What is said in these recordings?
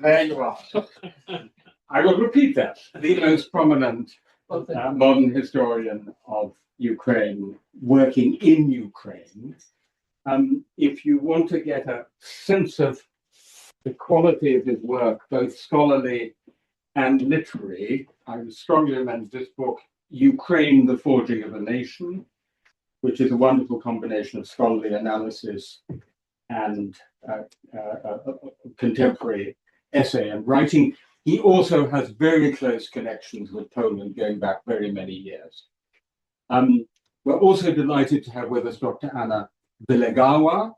There you are. I will repeat that. The most prominent modern historian of Ukraine, working in Ukraine. If you want to get a sense of the quality of his work, both scholarly and literary, I would strongly recommend this book, Ukraine, the Forging of a Nation, which is a wonderful combination of scholarly analysis and contemporary essay and writing. He also has very close connections with Poland going back very many years. We're also delighted to have with us Dr. Anna Wylegała,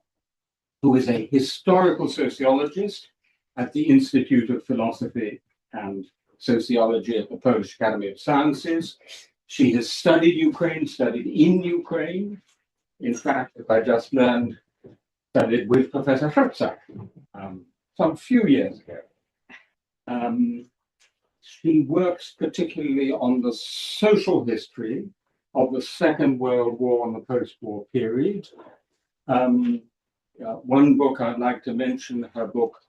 who is a historical sociologist at the Institute of Philosophy and Sociology at the Polish Academy of Sciences. She has studied Ukraine, studied in Ukraine. In fact, if I just learned, studied with Professor Hrytsak some few years ago. She works particularly on the social history of the Second World War and the post-war period. One book I'd like to mention, her book,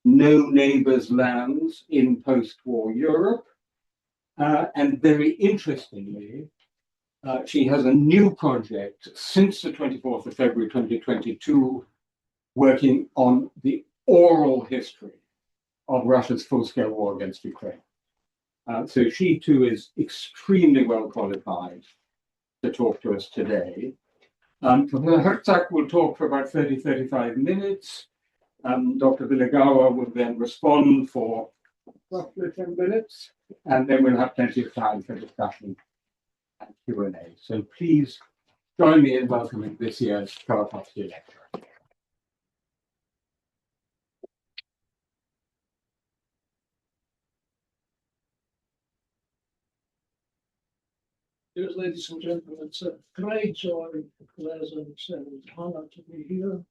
No Neighbours' Lands in Post-War Europe. And very interestingly, she has a new project since the 24th of February 2022, working on the oral history of Russia's full-scale war against Ukraine. So she too is extremely well qualified to talk to us today. Professor Hrytsak will talk for about 30-35 minutes. Dr. Wylegała will then respond for roughly 10 minutes, and then we'll have plenty of time for discussion and Q&A. So please join me in welcoming this year's KOŁAKOWSKI lecturer. Dear ladies and gentlemen, it's a great joy, pleasant, and honor to be here.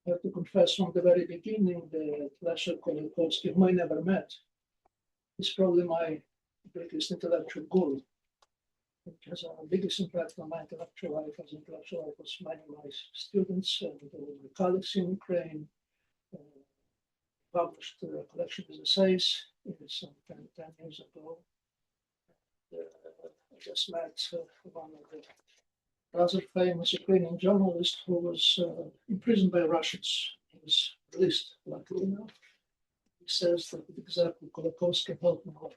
I have to confess from the very beginning that Leszek KOŁAKOWSKI, whom I never met, is probably my biggest intellectual guru. It has a biggest impact on my intellectual life, as intellectual life was many of my students and colleagues in Ukraine. Published a collection of essays some 10 years ago. I just met one of the rather famous Ukrainian journalists who was imprisoned by Russians. He was released, luckily enough. He says that exactly KOŁAKOWSKI helped me a lot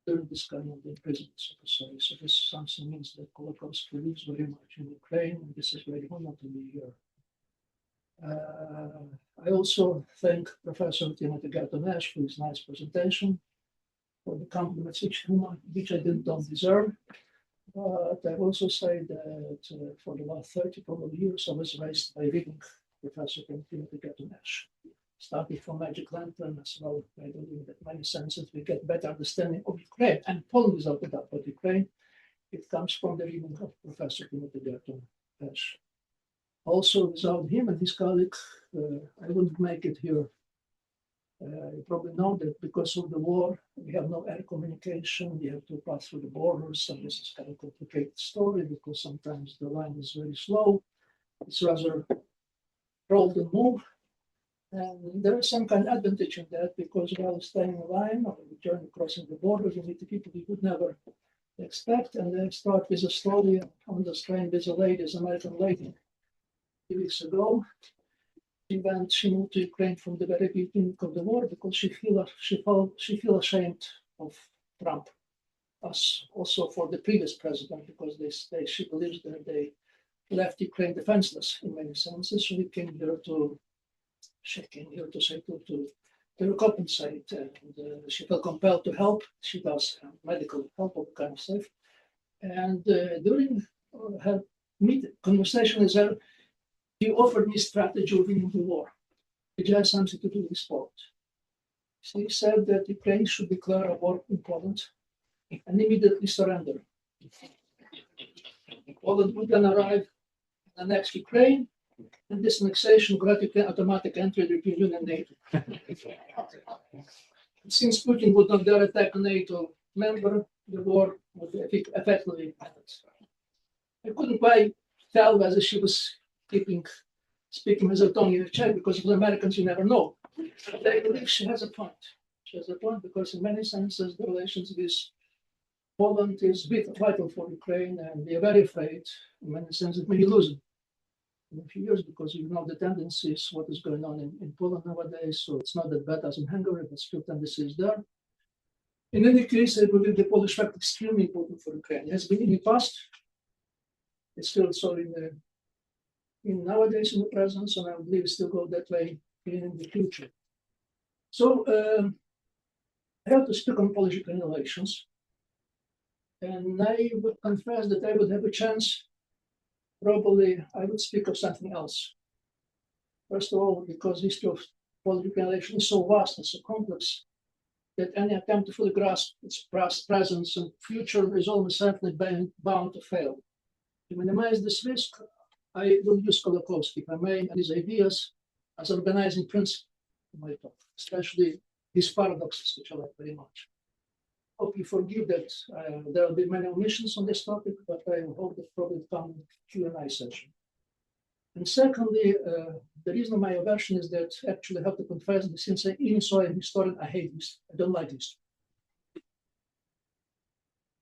during this kind of imprisonment, so to say. So this something means that KOŁAKOWSKI lives very much in Ukraine, and this is very honor to be here. I also thank Professor Antony for his nice presentation, for the compliments which I don't deserve. But I also say that for the last 30 probably years, I was raised by reading Professor Antony. Starting from Magic Lantern as well, I believe that many senses we get better understanding of Ukraine, and Poland without a doubt, but Ukraine, it comes from the reading of Professor Garton. Also, without him and his colleague, I wouldn't make it here. You probably know that because of the war, we have no air communication. We have to pass through the borders, and this is kind of a complicated story because sometimes the line is very slow. It's rather roll and move. And there is some kind of advantage in that because while staying in line or journey crossing the border, you meet the people you would never expect. And then start with a story on the train with a lady, an American lady. A few weeks ago, she moved to Ukraine from the very beginning of the war because she feel ashamed of Trump, as also for the previous president, because she believes that they left Ukraine defenseless in many senses. So she came here to say to compensate, and she felt compelled to help. She does medical help, all kind of stuff. And during her conversation with her, she offered me strategy of winning the war, which has something to do with sport. She said that Ukraine should declare a war in Poland and immediately surrender. Poland would then arrive and annex Ukraine, and this annexation grant Ukraine automatic entry to the European Union NATO. Since Putin would not dare attack a NATO member, the war would effectively end. I couldn't quite tell whether she was keeping speaking as a Tony Czech, because for the Americans, you never know. I believe she has a point. She has a point because in many senses, the relations with Poland is vital for Ukraine, and they are very afraid, in many senses, maybe losing in a few years, because you know the tendency is what is going on in Poland nowadays. So it's not that bad as in Hungary, but still tendency is there. In any case, I believe the Polish fact is extremely important for Ukraine. It has been in the past. It's still so in nowadays in the present, and I believe it still go that way in the future. So I have to speak on Polish-Ukrainian relations, and I would confess that I would have a chance. Probably I would speak of something else. First of all, because history of Polish-Ukrainian relations is so vast and so complex that any attempt to fully grasp its past, presence, and future is almost certainly bound to fail. To minimize this risk, I will use KOłAKOWSKI, if I may, and his ideas as organizing principle in my talk, especially his paradoxes, which I like very much. Hope you forgive that there will be many omissions on this topic, but I hope that probably come Q&A session. And secondly, the reason of my aversion is that actually I have to confess that since I even saw a historian, I hate history. I don't like history.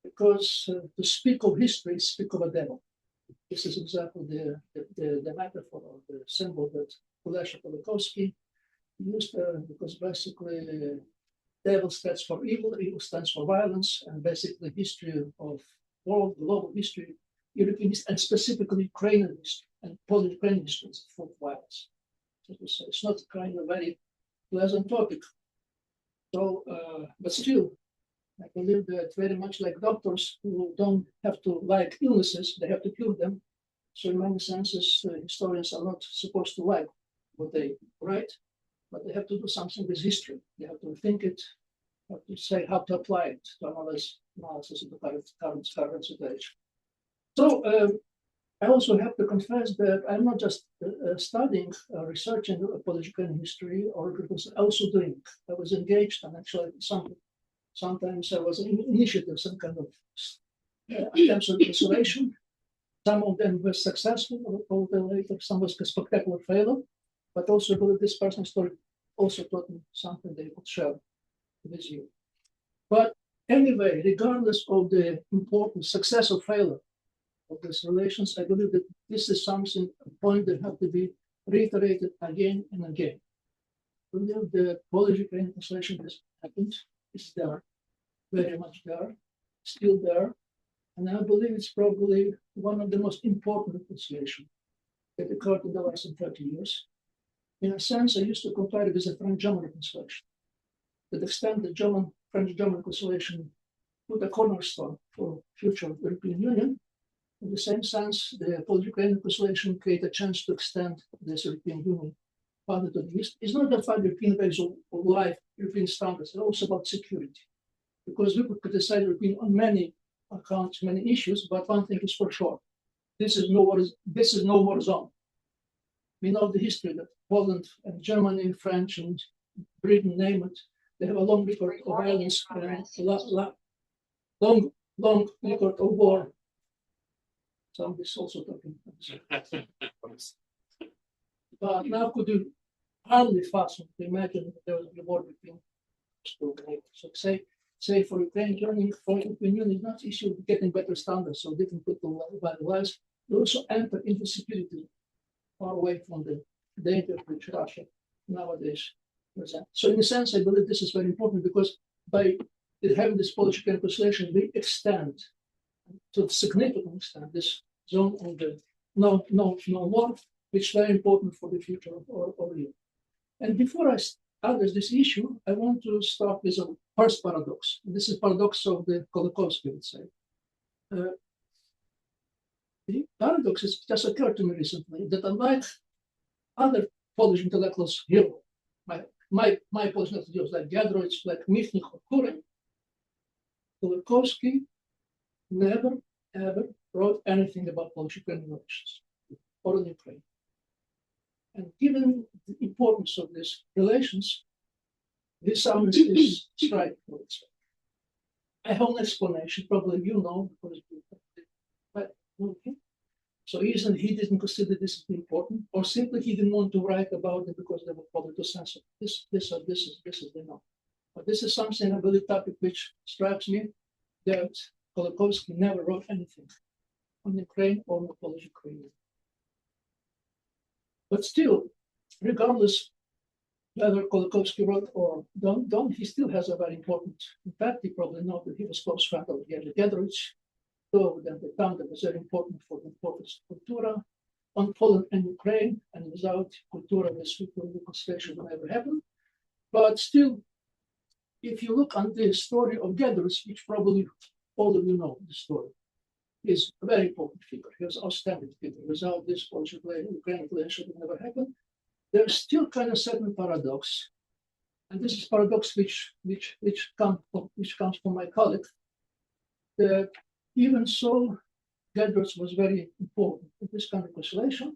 Because to speak of history, speak of a devil. This is exactly the metaphor or the symbol that KOłAKOWSKI used, because basically devil stands for evil, evil stands for violence, and basically history of world, global history, European history, and specifically Ukrainian history and Polish-Ukrainian history is full of violence. So to say, it's not kind of very pleasant topic. So, but still, I believe that very much like doctors who don't have to like illnesses, they have to cure them. So in many senses, historians are not supposed to like what they write, but they have to do something with history. They have to think it, have to say how to apply it to analysis of the current situation. So I also have to confess that I'm not just studying, researching Polish-Ukrainian history, or because also doing. I was engaged and actually sometimes I was in initiative, some kind of attempts at restoration. Some of them were successful, later, some was a spectacular failure, but also I believe this personal story also taught me something they could share with you. But anyway, regardless of the important success or failure of these relations, I believe that this is something, a point that have to be reiterated again and again. I believe the Polish-Ukrainian reconciliation has happened, it's there, very much there, still there, and I believe it's probably one of the most important reconciliations that occurred in the last 30 years. In a sense, I used to compare it with the French-German reconciliation. To the extent the French-German reconciliation put a cornerstone for future European Union, in the same sense, the Polish-Ukrainian reconciliation created a chance to extend this European Union further to the east. It's not just about European ways of life, European standards, it's also about security. Because we could criticize European on many accounts, many issues, but one thing is for sure: this is no war zone. We know the history that Poland and Germany, French and Britain, name it, they have a long record of violence and long record of war. Somebody's also talking. But now could you hardly fathom to imagine that there will be war between two neighbors. So say for Ukraine, joining for European Union is not issue of getting better standards, so different people lives. They also enter into security far away from the danger which Russia nowadays presents. So in a sense, I believe this is very important because by having this Polish-Ukrainian reconciliation, we extend to a significant extent this zone of the no war, which is very important for the future of Europe. And before I address this issue, I want to start with a first paradox. This is paradox of the KOłAKOWSKI, let's say. The paradox has just occurred to me recently that unlike other Polish intellectuals here, my Polish intellectuals like Garton, like Michnik or Kuren, KOłAKOWSKI never ever wrote anything about Polish-Ukrainian relations or in Ukraine. And given the importance of these relations, this sounds is striking. I have an explanation, probably you know, but okay. So either he didn't consider this important, or simply he didn't want to write about it because they were probably too sensitive. This is the no. But this is something, I believe, topic which strikes me, that KOŁAKOWSKI never wrote anything on Ukraine or on the Polish-Ukrainian. But still, regardless whether KOŁAKOWSKI wrote or don't, he still has a very important impact. You probably know that he was close friend of Yaroslav. So then they found that was very important for the importance of cultura on Poland and Ukraine, and without cultura, this reconciliation will never happen. But still, if you look on the story of Gedrus, which probably all of you know the story, is a very important figure. He was an outstanding figure. Without this Polish-Ukrainian relationship would never happen. There's still kind of certain paradox, and this is paradox which comes from my colleague, that even so, Gedrus was very important in this kind of reconciliation.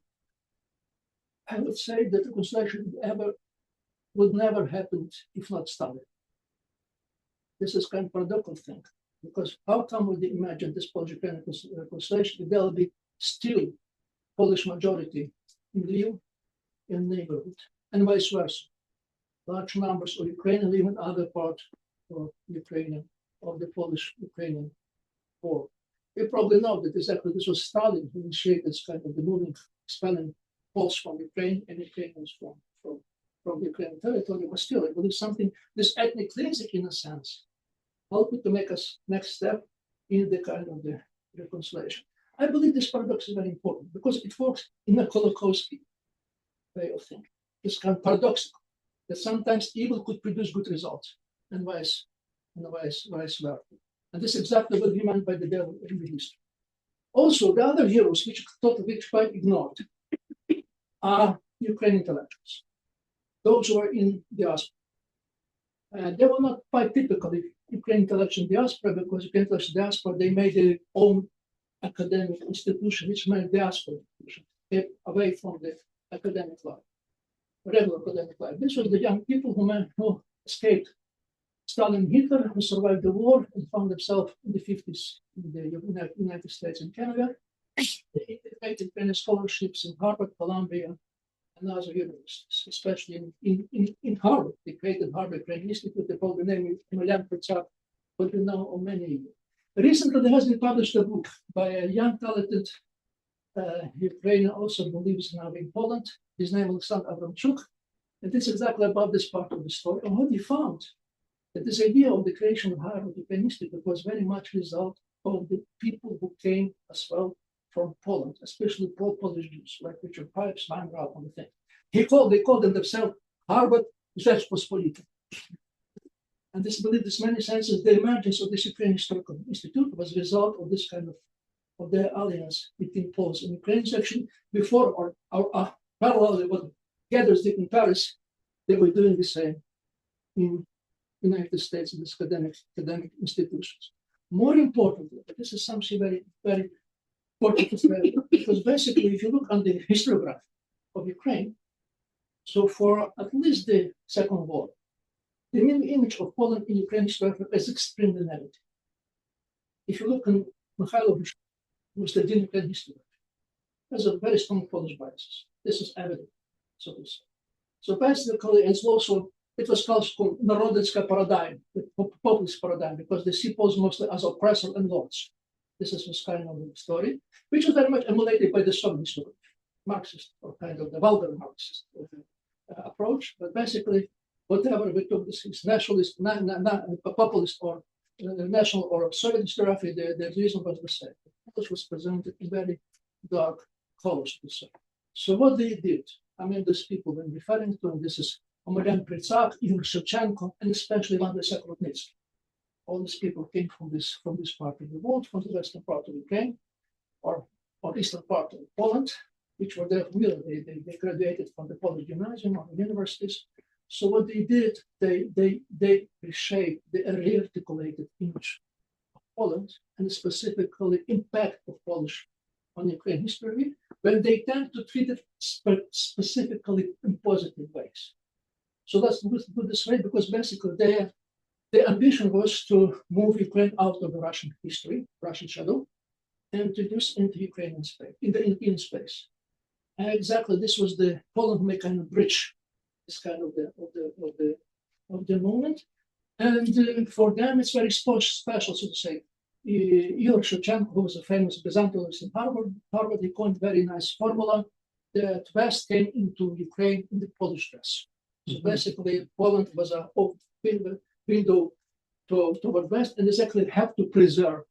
I would say that the reconciliation would never happen if not Stalin. This is kind of paradoxical thing, because how come would you imagine this Polish-Ukrainian reconciliation if there will be still Polish majority in Lviv, in neighborhood, and vice versa? Large numbers of Ukrainian live in other part of Ukrainian, of the Polish-Ukrainian war. You probably know that exactly this was Stalin who initiated this kind of the moving, expelling Poles from Ukraine and Ukrainians from Ukrainian territory. But still, I believe something, this ethnic cleansing in a sense, helped to make us next step in the kind of the reconciliation. I believe this paradox is very important because it works in a KOŁAKOWSKI way of thinking. It's kind of paradoxical that sometimes evil could produce good results and vice versa. And this is exactly what he meant by the devil in the history. Also, the other heroes, which quite ignored, are Ukrainian intellectuals. Those who are in diaspora. They were not quite typically Ukrainian intellectual diaspora, because Ukrainian intellectual diaspora, they made their own academic institution, which meant diaspora institution, away from the academic life, regular academic life. This was the young people who escaped Stalin and Hitler, who survived the war and found themselves in the 50s in the United States and Canada. They integrated Ukrainian scholarships in Harvard, Columbia, and other universities, especially in Harvard. They created Harvard Ukrainian Institute. They called the name Hrytsak, but we know of many years. Recently, there has been published a book by a young, talented Ukrainian, also who lives now in Poland. His name is Alexander Abramchuk, and it's exactly about this part of the story. And what he found, that this idea of the creation of Harvard Ukrainian Institute was very much a result of the people who came as well from Poland, especially pro-Polish Jews, like Richard Pipes, Weintraub, and the thing. They called themselves Harvard Rzeczpospolita. And this belief, in many senses, the emergence of this Ukrainian Historical Institute was a result of this kind of the alliance between Poles and Ukrainians. Actually, before or parallel what Gedrus did in Paris, they were doing the same in the United States in these academic institutions. More importantly, this is something very, very important to say, because basically, if you look on the historiography of Ukraine, so for at least the Second War, the main image of Poland in Ukraine historiography is extremely negative. If you look on Mikhailo Bush, who studied Ukraine history, has a very strong Polish bias. This is evident, so to say. So basically, it's also, it was called Narodnicka paradigm, the populist paradigm, because they see Poles mostly as oppressors and lords. This was kind of the story, which was very much emulated by the Soviet story, Marxist, or kind of the vulgar Marxist approach. But basically, whatever we took, this is nationalist, populist, or national or Soviet historiography, the reason was the same. It was presented in very dark colors, to say. So what they did, I mean, these people, when referring to them, this is Hrytsak, even Shevchenko, and especially Ivan Lysek. All these people came from this part of the world, from the western part of Ukraine, or eastern part of Poland, which were there. They graduated from the Polish gymnasium or universities. So what they did, they reshaped the rearticulated image of Poland, and specifically impact of Polish on Ukrainian history, when they tend to treat it specifically in positive ways. So let's do this way, because basically their ambition was to move Ukraine out of the Russian history, Russian shadow, introduced into Ukrainian space, in the European space. And exactly this was the Poland may kind of bridge this kind of the moment. And for them, it's very special, so to say. Igor Shevchenko, who was a famous Byzantinist in Harvard, he coined a very nice formula that West came into Ukraine in the Polish dress. So basically, Poland was a window toward West, and exactly have to preserve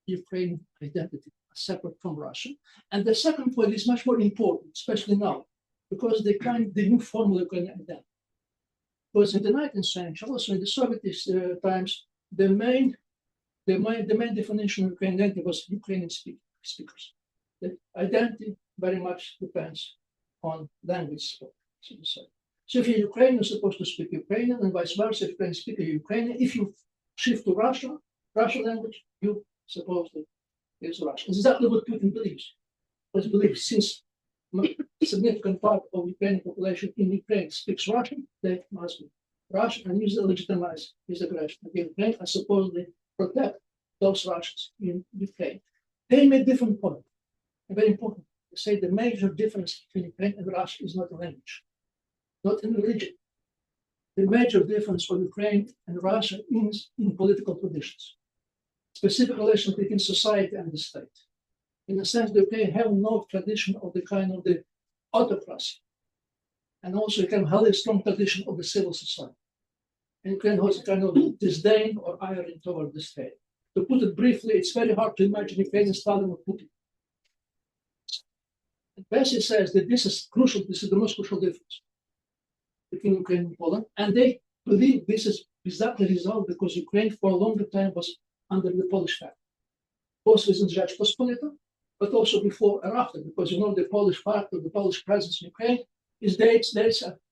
Ukrainian identity separate from Russia. And the second point is much more important, especially now, because they kind the new formula Ukrainian identity. Because in the 19th century, also in the Soviet times, the main definition of Ukrainian identity was Ukrainian speakers. The identity very much depends on language spoken, so to say. So if you're Ukrainian, you're supposed to speak Ukrainian, and vice versa. If you're speaking Ukrainian, if you shift to Russian language, you supposedly is Russian. It's exactly what Putin believes. Because he believes since a significant part of Ukrainian population in Ukraine speaks Russian, they must be Russian and use to legitimize his aggression against Ukraine and supposedly protect those Russians in Ukraine. They made different points. And very important. They say the major difference between Ukraine and Russia is not in language, not in religion. The major difference for Ukraine and Russia is in political traditions, specific relations between society and the state. In a sense, the Ukraine have no tradition of the kind of the autocracy, and also it can have a strong tradition of the civil society. And Ukraine has a kind of disdain or irony toward the state. To put it briefly, it's very hard to imagine Ukrainian Stalin or Putin. And Bessie says that this is crucial, this is the most crucial difference between Ukraine and Poland. And they believe this is exactly the result because Ukraine for a longer time was under the Polish flag, both within Rzeczpospolita, but also before and after, because you know the Polish part of the Polish presence in Ukraine is dates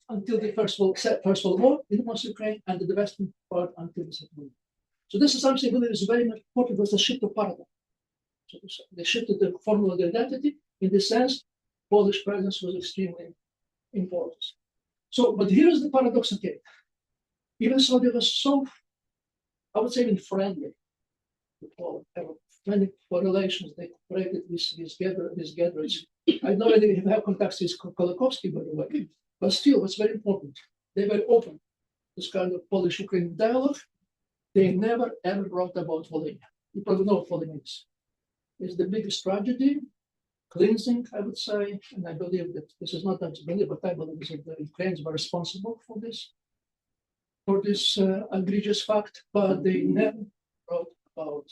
until the First World War in most Ukraine, and the western part until the Second World War. So this is something that is very much important. It was a shift of paradigm. So they shifted the formula of the identity. In this sense, Polish presence was extremely important. So, but here's the paradox again. Even so, they were so, I would say, even friendly with Poland. They were friendly for relations. They cooperated with these gatherings. I know they have contacts with KOŁAKOWSKI, by the way, but still, what's very important, they were open to this kind of Polish-Ukrainian dialogue. They never ever wrote about Volhynia. You probably know what Volhynia is. It's the biggest tragedy, cleansing, I would say, and I believe that this is not just believe, but I believe that the Ukrainians were responsible for this egregious fact, but they never wrote about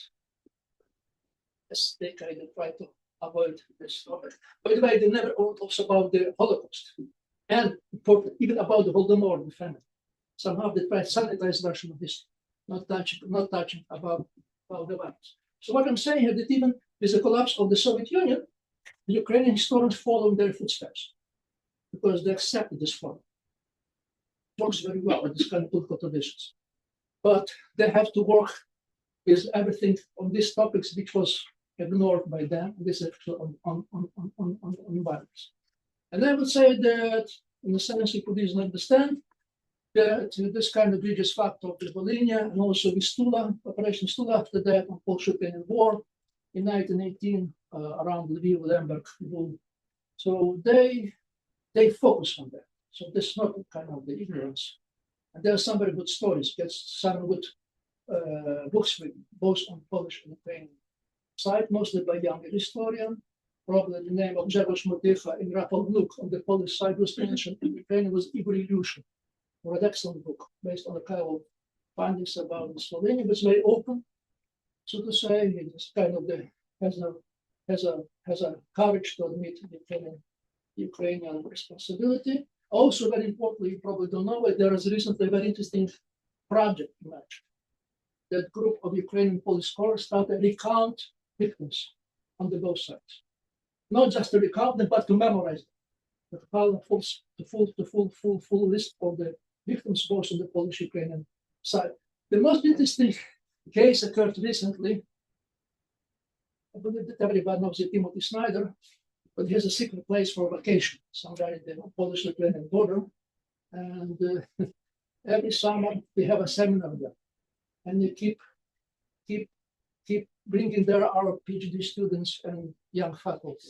this. They kind of try to avoid this topic. By the way, they never wrote also about the Holocaust, and important, even about the Holodomor, the famine. Somehow they tried sanitized version of this, not touching about the violence. So what I'm saying here, that even with the collapse of the Soviet Union, the Ukrainian historians follow their footsteps because they accepted this form. It works very well with this kind of political traditions. But they have to work with everything on these topics which was ignored by them, and this is actually on violence. And I would say that, in a sense, you could easily understand that this kind of egregious fact of the Volhynia and also with Stula, Operation Stula after that, on Polish-Ukrainian War in 1918, around Lviv, Lemberg, Lviv. So they focus on that. So this is not kind of the ignorance. And there are some very good stories, some good books written, both on Polish and Ukrainian side, mostly by younger historian. Probably the name of Grzegorz Motycha in Rafał Wnuk on the Polish side was mentioned. In Ukrainian was Igor Ilyushin, or an excellent book based on a kind of findings about Slovenia, but it's very open, so to say. It's kind of has a courage to admit the Ukrainian responsibility. Also, very importantly, you probably don't know it, there is recently a very interesting project emerged. That group of Ukrainian Polish scholars started to recount victims on the both sides. Not just to recount them, but to memorize them. The full list of the victims both on the Polish-Ukrainian side. The most interesting case occurred recently. I believe that everybody knows Timothy Snyder, but he has a secret place for vacation, somewhere in the Polish-Ukrainian border. And every summer they have a seminar there, and they keep bringing there our PhD students and young faculty.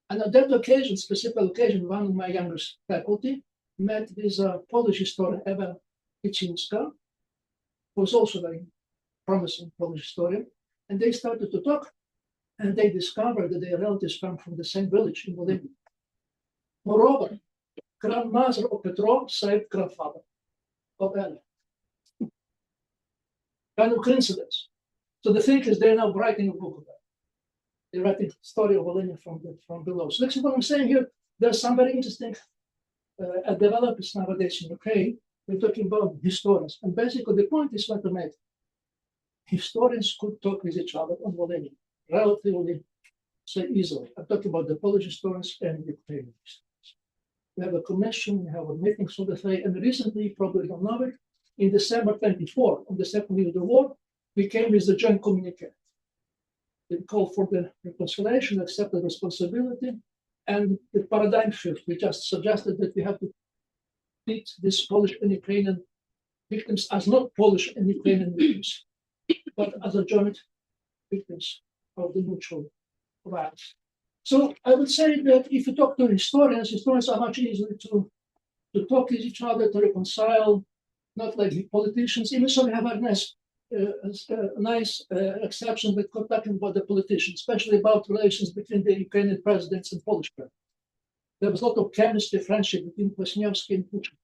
And on that occasion, specific occasion, one of my youngest faculty met with a Polish historian, Ewa Kicińska, who was also a very promising Polish historian. And they started to talk, and they discovered that their relatives come from the same village in Bolivia. Moreover, grandmother of Petro saved grandfather of Ella. Kind of coincidence. So the thing is, they're now writing a book about it. They're writing the story of Volhynia from below. So that's what I'm saying here. There's some very interesting developments nowadays in Ukraine. We're talking about historians. And basically the point is what to make. Historians could talk with each other on Volhynia relatively so easily. I'm talking about the Polish historians and Ukrainian historians. We have a commission, we have a meeting, so to say, and recently, you probably don't know it, in December 24, on the second year of the war, we came with the joint communique. It called for the reconciliation, accepted responsibility, and the paradigm shift. We just suggested that we have to treat these Polish and Ukrainian victims as not Polish and Ukrainian victims, but as a joint victims of the mutual violence. So I would say that if you talk to historians are much easier to talk with each other, to reconcile, not like politicians. Even so, we have a nice exception with talking about the politicians, especially about relations between the Ukrainian presidents and Polish presidents. There was a lot of chemistry, friendship between Kwasniewski and Putin,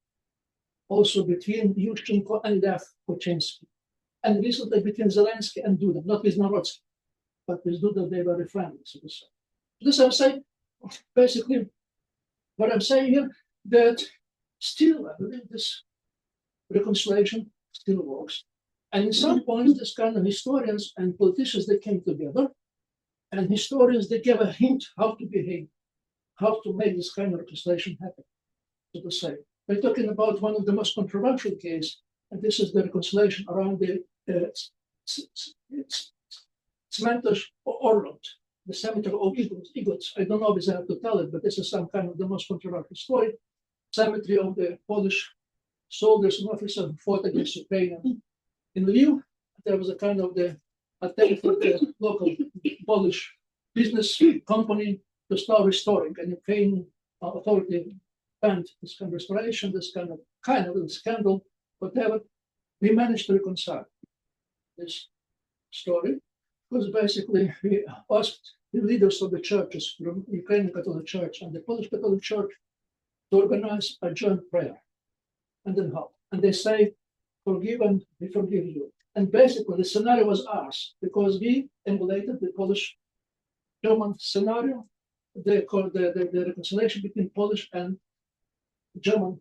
also between Yushchenko and Lev Kaczynski, and recently between Zelensky and Duda, not with Narodsky, but with Duda, they were friendly, so to say. This I'm saying, basically, what I'm saying here, that still, I believe this reconciliation still works. And in some points, this kind of historians and politicians, they came together, and historians, they gave a hint how to behave, how to make this kind of reconciliation happen, so to say. We're talking about one of the most controversial cases, and this is the reconciliation around the Cmentarz Orląt, the cemetery of Eagles. I don't know if I have to tell it, but this is some kind of the most controversial story. Cemetery of the Polish soldiers and officers who fought against Ukraine in Lviv. There was a kind of the attempt for the local Polish business company to start restoring, and Ukrainian authority banned this kind of restoration, this kind of little scandal, whatever. We managed to reconcile this story, because basically we asked the leaders of the churches, from the Ukrainian Catholic Church and the Polish Catholic Church, to organize a joint prayer and then help. And they say, forgive and we forgive you. And basically the scenario was ours, because we emulated the Polish-German scenario, the reconciliation between Polish and German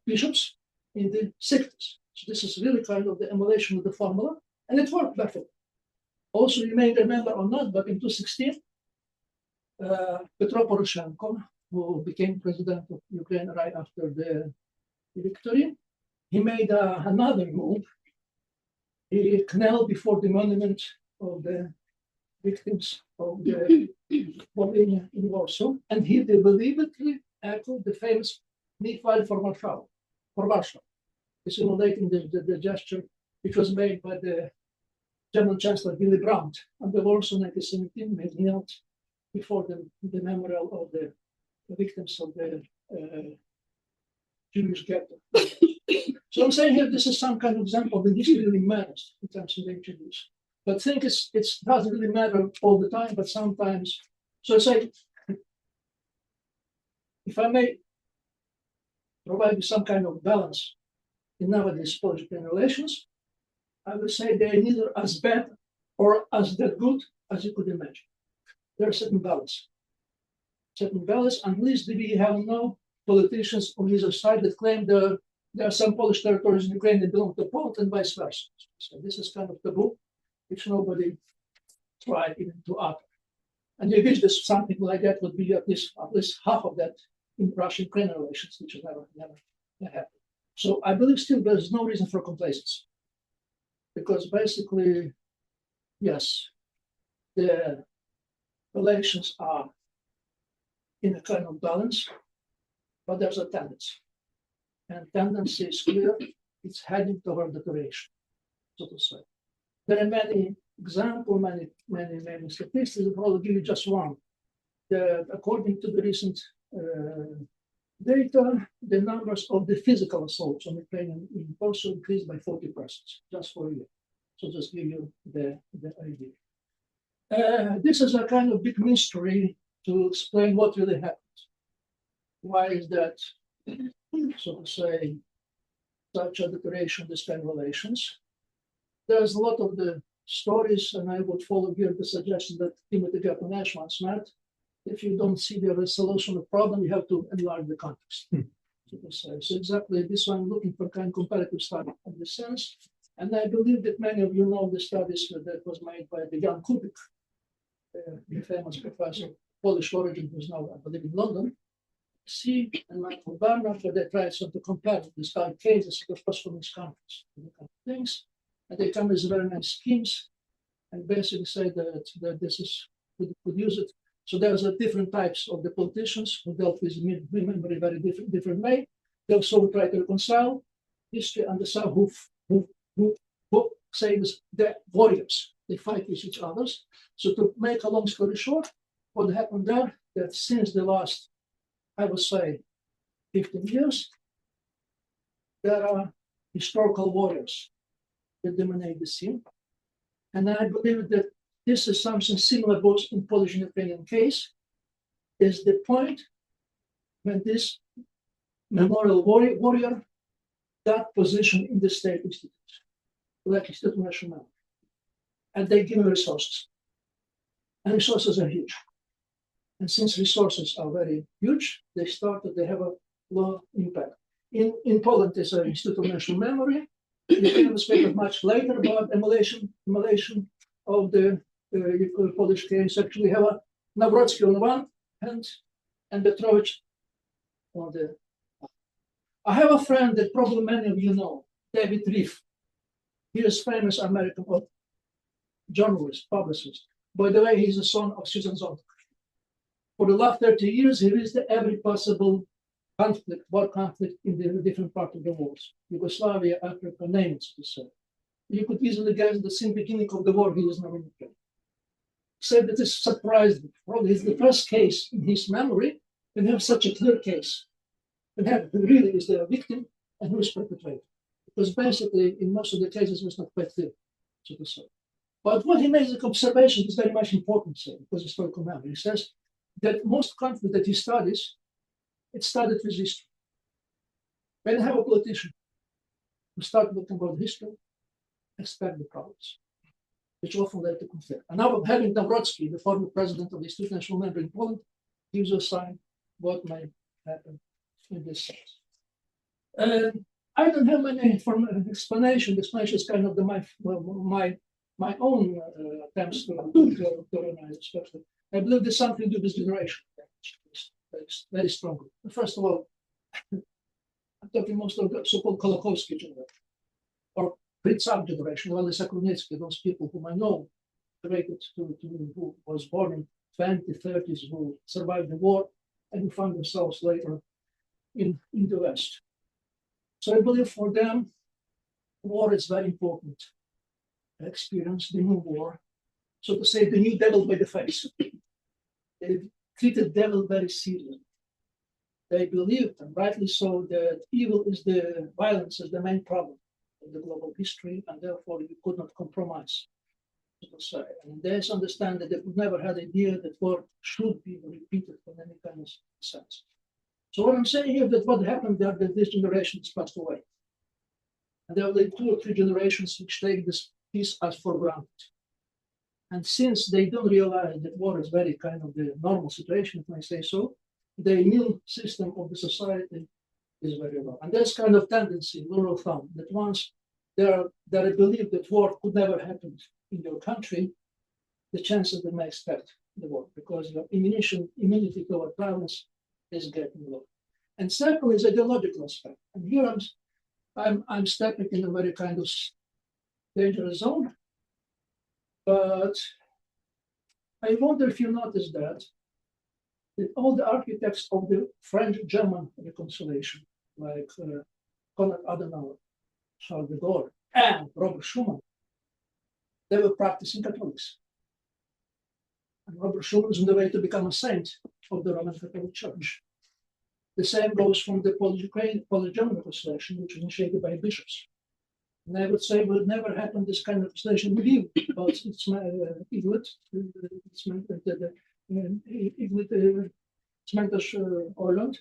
bishops in the 60s. So this is really kind of the emulation of the formula, and it worked perfectly. Also, you may remember or not, but in 2016, Petro Poroshenko, who became president of Ukraine right after the victory, he made another move. He knelt before the monument of the victims of the bombing in Warsaw, and he deliberately echoed the famous Mikhail for Warsaw. It's emulating the gesture which was made by the German Chancellor Willy Brandt on the Warsaw 1917, made knelt before the memorial of the victims of the Jewish ghetto. So I'm saying here, this is some kind of example that this really matters in terms of the Jews. But I think it doesn't really matter all the time, but sometimes. So I say, if I may provide you some kind of balance in nowadays Polish-Ukrainian relations, I would say they're neither as bad or as that good as you could imagine. There's a certain balance. At least we have no politicians on either side that claim there are some Polish territories in Ukraine that belong to Poland and vice versa. So this is kind of taboo, which nobody tried even to utter. And you wish that something like that would be at least half of that in Russian-Ukrainian relations, which is never happened. So I believe still there's no reason for complacency, because basically, yes, the relations are in a kind of balance, but there's a tendency. And tendency is clear, it's heading toward deterioration, so to say. There are many example, many statistics. I'll give you just one. According to the recent data, the numbers of the physical assaults on Ukrainian in Warsaw increased by 40% just for a year. So just give you the idea. This is a kind of big mystery to explain what really happened. Why is that, so to say, such a deterioration of these kind of relations? There's a lot of the stories, and I would follow here the suggestion that Timothy Garton once made. If you don't see the solution of the problem, you have to enlarge the context. So to say. So exactly this one, I'm looking for kind of comparative study in this sense. And I believe that many of you know the studies that was made by the Jan Kubik, the famous professor, Polish origin, who's now, I believe, in London. See, and Michael Barnard, where they tried to compare these kind of cases, of course, from these countries, things, and they come with very nice schemes, and basically say that this is we could use it. So there's different types of the politicians who dealt with memory very different way. They also try to reconcile history and the some who say this, the warriors. They fight with each other. So to make a long story short, what happened there, that since the last, I would say, 15 years, there are historical warriors that dominate the scene. And I believe that this is something similar both in Polish and Ukrainian case, is the point when this memorial warrior got position in the state institutes, like Institute National, and they give resources. And resources are huge. And since resources are very huge, they have a low impact. In Poland, there's an Institute of National Memory. You can speak much later about emulation of the Polish case. Actually, have a Nawrocki on one hand and Petrovich on the. I have a friend that probably many of you know, David Reef. He is famous American journalist, publicist. By the way, he's the son of Susan Sontag. For the last 30 years, he reached every possible war conflict in the different parts of the world. Yugoslavia, Africa, name it, to say. You could easily guess that since the beginning of the war, he was not in Ukraine. Said that this surprised me. Probably it's the first case in his memory when have such a clear case. When have who really is the victim and who is perpetrator. Because basically, in most of the cases, it was not quite clear, so to say. But what he makes the observation is very much important, say, because historical memory. He says that most conflict that he studies, it started with history. When you have a politician who started looking about history, expect the problems, which often led to conflict. And now having Nawrocki, the former president of the Institute of National Memory in Poland, gives you a sign what may happen in this sense. I don't have many explanation. The explanation is kind of my own attempts to organize, especially. I believe there's something to do with generation, very strongly. First of all, I'm talking most of the so-called KOłAKOWSKI generation, or Hrytsak generation, well, the those people whom I know, related to who was born in 20s, 30s, who survived the war, and who found themselves later in the West. So I believe for them, war is very important experience, the new war, so to say, the new devil by the face. They treated devil very seriously. They believed, and rightly so, that evil is the violence is the main problem of the global history, and therefore you could not compromise, so to say. And they understand that they could never have the idea that war should be repeated in any kind of sense. So what I'm saying here that what happened there, that this generation has passed away. And there are like 2 or 3 generations which take this peace as for granted. And since they don't realize that war is very kind of the normal situation, if I say so, the immune system of the society is very low. And there's kind of tendency, rule of thumb, that once there are belief that war could never happen in your country, the chances they may expect the war, because your immunity toward violence is getting low. And second is ideological aspect. And here I'm stepping in a very kind of dangerous zone. But I wonder if you notice that all the architects of the French-German reconciliation, like Konrad Adenauer, Charles de Gaulle, and Robert Schuman, they were practicing Catholics. And Robert Schumann is on the way to become a saint of the Roman Catholic Church. The same goes from the Polish-Ukrainian, Polish-German reconciliation, which was initiated by bishops. And I would say would never happen this kind of reconciliation with you, but it's my Orland,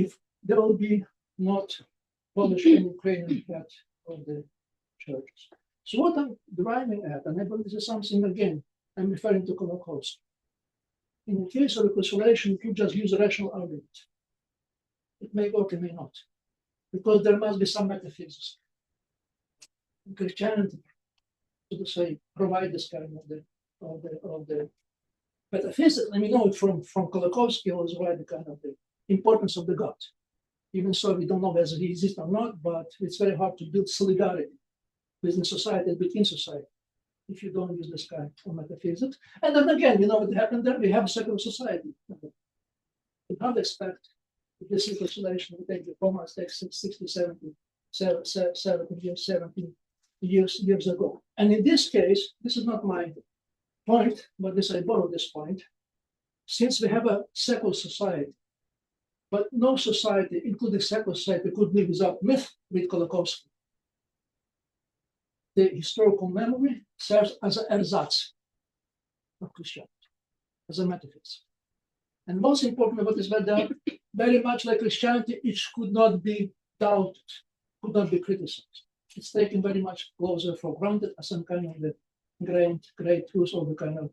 if there will be not Polish and Ukrainian head of the churches. So what I'm driving at, and I believe this is something again, I'm referring to KOŁAKOWSKI. In the case of reconciliation, you just use a rational argument. It may work, it may not, because there must be some metaphysics. Christianity, so to say, provide this kind of the metaphysics. And we know it from KOŁAKOWSKI, always write the kind of the importance of the God. Even so, we don't know whether he exists or not, but it's very hard to build solidarity within society and between society if you don't use this kind of metaphysics. And then again, you know what happened there? We have a secular society. You can't expect this reconciliation to take the formats takes 60, 70 years ago. And in this case, this is not my point, but I borrow this point. Since we have a secular society, but no society, including secular society, could live without myth with KOŁAKOWSKI. The historical memory serves as an ersatz of Christianity, as a metaphysics. And most importantly, what is very much like Christianity, it could not be doubted, could not be criticized. It's taken very much closer for granted as some kind of the great truth of the kind of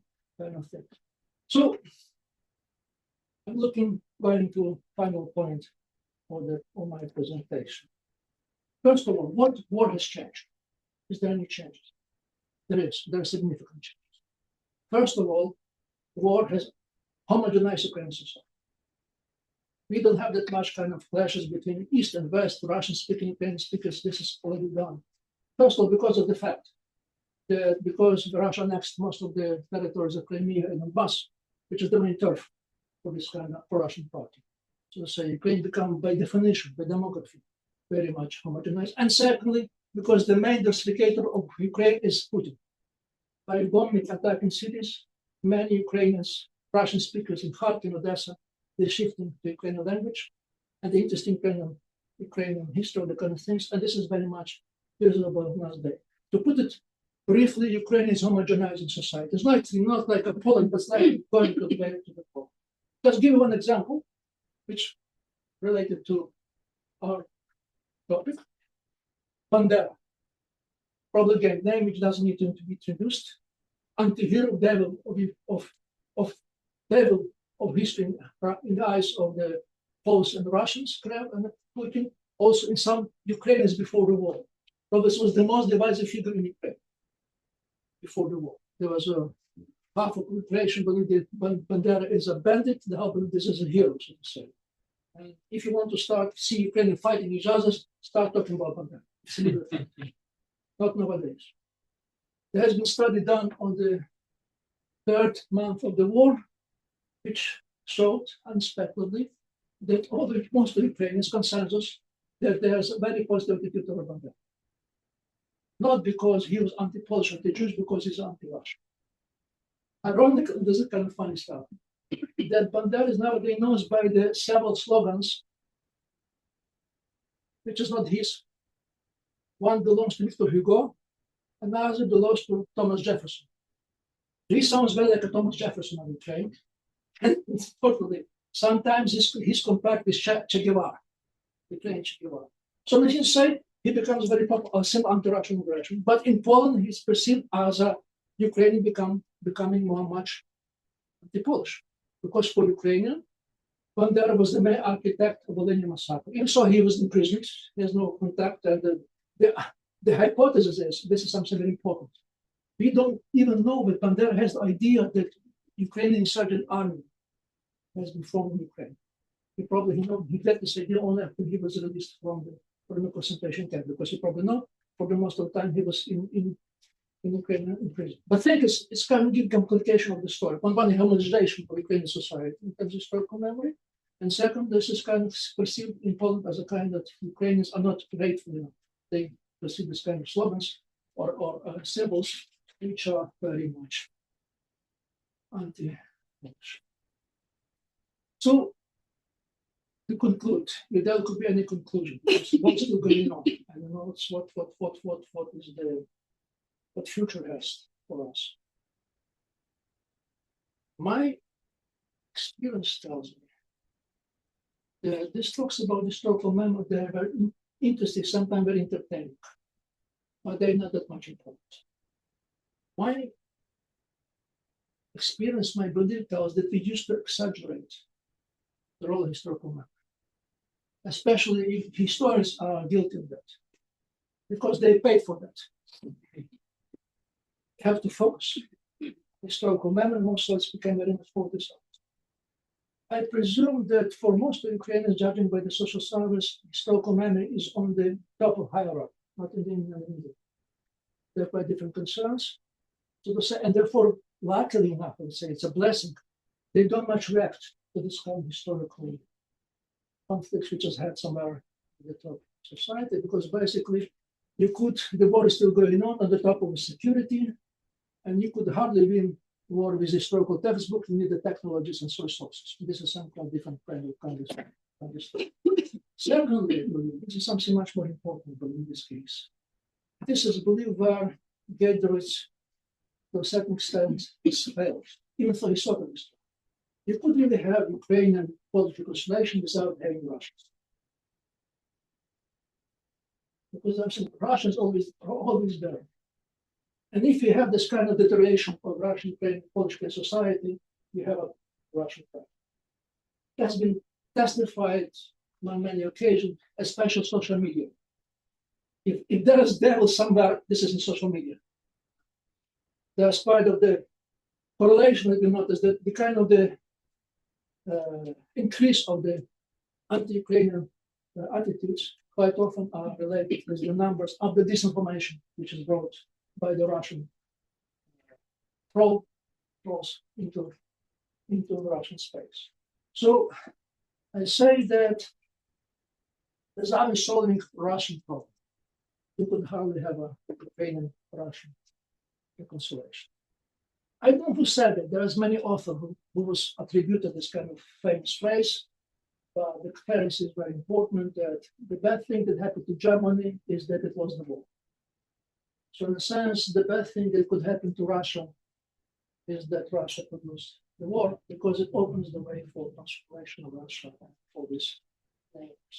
thing. So I'm going to final point of my presentation. First of all, what war has changed? Is there any changes? There are significant changes. First of all, war has homogenized Ukrainian society. We don't have that much kind of clashes between East and West, Russian-speaking, Ukrainian speakers. This is already done. First of all, because of the fact that because Russia annexed most of the territories of Crimea and Donbass, which is the main turf for this kind of pro-Russian party. So say Ukraine become, by definition, by demography, very much homogenized. And secondly, because the main diversificator of Ukraine is Putin. By bombing, attacking cities, many Ukrainians, Russian speakers in Kharkiv, Odessa, they're shifting to Ukrainian language and the interesting Ukrainian history, the kind of things. And this is very much visible last day. To put it briefly, Ukraine is homogenizing society. It's not like a Poland, but it's like going to the Poland. Just give you one example, which related to our topic. Bandera, probably again, name which doesn't need to be introduced. Anti-hero, devil of history in the eyes of the Poles and the Russians, and Putin, also in some Ukrainians before the war. So this was the most divisive figure in Ukraine before the war. There was a half of population believed that Bandera is a bandit, the other believed this is a hero, so to say. And if you want to see Ukrainian fighting each other, start talking about Bandera. It's legal. Not nowadays. There has been a study done on the third month of the war, which showed unexpectedly that most of Ukrainians consensus that there's a very positive attitude toward Bandera. Not because he was anti-Polish, anti-Jewish, because he's anti-Russian. Ironically, this is kind of funny stuff, that Bandera is nowadays known by the several slogans, which is not his. One belongs to Victor Hugo, another belongs to Thomas Jefferson. He sounds very like a Thomas Jefferson on Ukraine. And unfortunately, sometimes he's compared with Che Guevara, Ukrainian Che Guevara. So when he say he becomes very popular, similar anti-Russian aggression. But in Poland, he's perceived as a Ukrainian becoming much anti-Polish. Because for Ukrainian, Bandera was the main architect of the Lenin massacre. Even so, he was imprisoned. He has no contact. And the hypothesis is, this is something very important. We don't even know, but Bandera has the idea that Ukrainian insurgent army has been formed in Ukraine. He got this idea only after he was released from the concentration camp, because you probably know, for the most of the time he was in Ukraine in prison. But I think it's kind of give complication of the story. One, homogenization of Ukrainian society in terms of historical memory. And second, this is kind of perceived in Poland as a kind that Ukrainians are not grateful enough. They perceive this kind of slogans or symbols which are very much anti-Polish. So, to conclude, if there could be any conclusion, what's still going on? I don't know what future has for us. My experience tells me that this talks about historical memory. They are very interesting, sometimes very entertaining, but they're not that much important. My experience, my belief tells that we used to exaggerate the role of historical memory, especially if historians are guilty of that, because they paid for that. You have to focus. Historical memory, most of it became very much focused on. I presume that for most of Ukrainians, judging by the social service, historical memory is on the top of hierarchy, not in the middle. There are quite different concerns. So to say, and therefore, luckily enough, I would say it's a blessing. They don't much react to this kind of historical conflicts which has had somewhere in the top society, because basically the war is still going on the top of security, and you could hardly win war with historical textbook. You need the technologies and source sources. This is some kind of different kind of stuff. Secondly, this is something much more important in this case. This is, I believe, where Gedrich, to a certain extent, is failed, even though he sort of is. You could really have Ukrainian political reconciliation without having Russians. Because I'm saying Russians always there. And if you have this kind of deterioration of Russian, Ukrainian, Polish society, you have a Russian problem. It has been testified on many occasions, especially social media. If there is devil somewhere, this is in social media. That's part of the correlation that we notice, that the kind of the increase of the anti-Ukrainian attitudes quite often are related with the numbers of the disinformation which is brought by the Russian trolls into the Russian space. So I say that without solving Russian problem, you could hardly have a Ukrainian-Russian reconciliation. I don't know who said it. There is many authors who was attributed this kind of famous phrase, but the phrase is very important, that the bad thing that happened to Germany is that it was the war. So in a sense, the bad thing that could happen to Russia is that Russia could lose the war, because it opens the way for transformation of Russia and for these neighbors.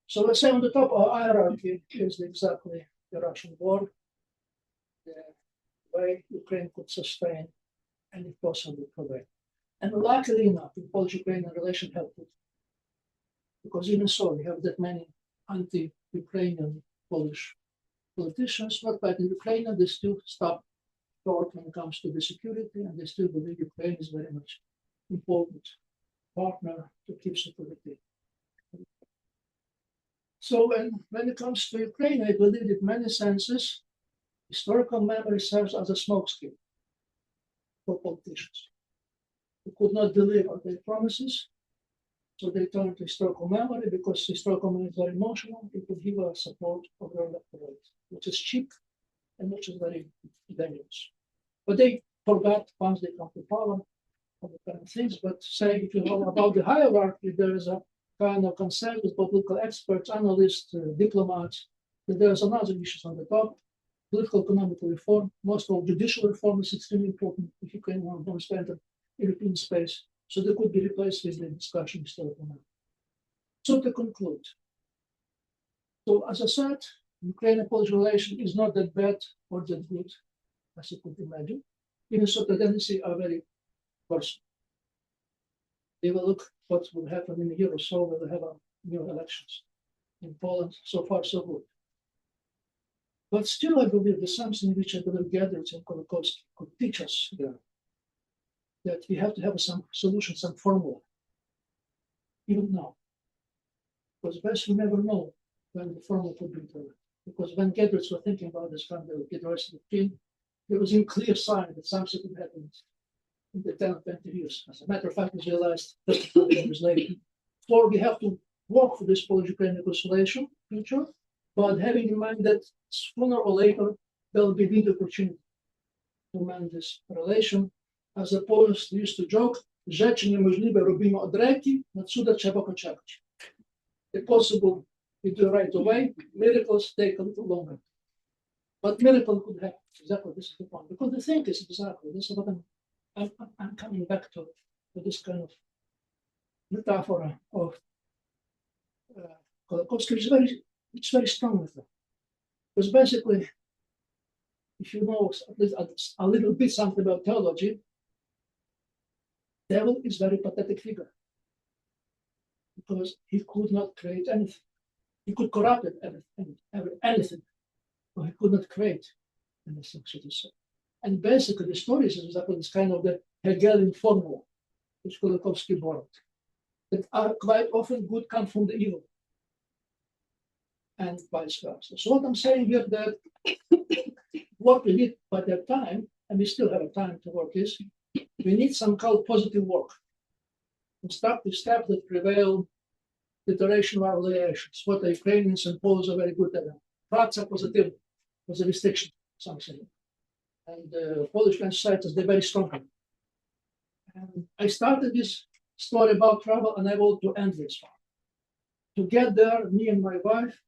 So let's say on the top of hierarchy is exactly the Russian war, the way Ukraine could sustain and if possible prevail. And luckily enough, the Polish-Ukrainian relation helped it, because even so, we have that many anti-Ukrainian Polish politicians, not quite in Ukraine, they still stop short when it comes to the security, and they still believe Ukraine is very much important partner to keep security. So when it comes to Ukraine, I believe in many senses, historical memory serves as a smokescreen for politicians who could not deliver their promises. So they turn to historical memory, because historical memory is very emotional. It could give a support of their electorate, which is cheap and which is very dangerous. But they forgot once they come to power all the kind of things. But say, if you know about the hierarchy, there is a kind of consensus, political experts, analysts, diplomats, that there is another issue on the top. Political economic reform, most of judicial reform is extremely important if you can want to understand the European space. So they could be replaced with the discussion historical memory. So to conclude, so as I said, Ukraine-Polish relation is not that bad or that good as you could imagine. Even so, the tendency are very personal. They will look what will happen in a year or so when they have new elections. In Poland, so far so good. But still, I believe there's something which I believe Gedrich and KOŁAKOWSKI could teach us there, that we have to have some solution, some formula, even now. Because best we never know when the formula could be implemented. Because when Gedrich were thinking about this kind of Gedrich team, there was a clear sign that something could happen in the 10 or 20 years. As a matter of fact, we realized 35 years later. Or we have to work for this Polish-Ukrainian reconciliation future, but having in mind that sooner or later there will be big opportunity. to mend this relation. As the Polish used to joke, rzeczy niemożliwe robimy od ręki, na cuda trzeba poczekać. Impossible we do right away, miracles take a little longer. But miracle could happen. Exactly, this is the point. Because the thing is exactly, this is what I'm coming back to this kind of metaphor of KOłAKOWSKI. It's very strong with that. Because basically, if you know at least a little bit something about theology, devil is very pathetic figure. Because he could not create anything. He could corrupt anything, but he could not create anything, so to say. And basically, the story is exactly this kind of the Hegelian formula, which KOłAKOWSKI borrowed, that are quite often good come from the evil, and vice versa. So what I'm saying here that what we need by that time, and we still have a time to work, is we need some called positive work. Constructive steps that prevail iteration of relations. What the Ukrainians and Poles are very good at. Hrytsak was a restriction, something. And Polish societies, they're very strong. And I started this story about travel, and I want to end this one. To get there, me and my wife,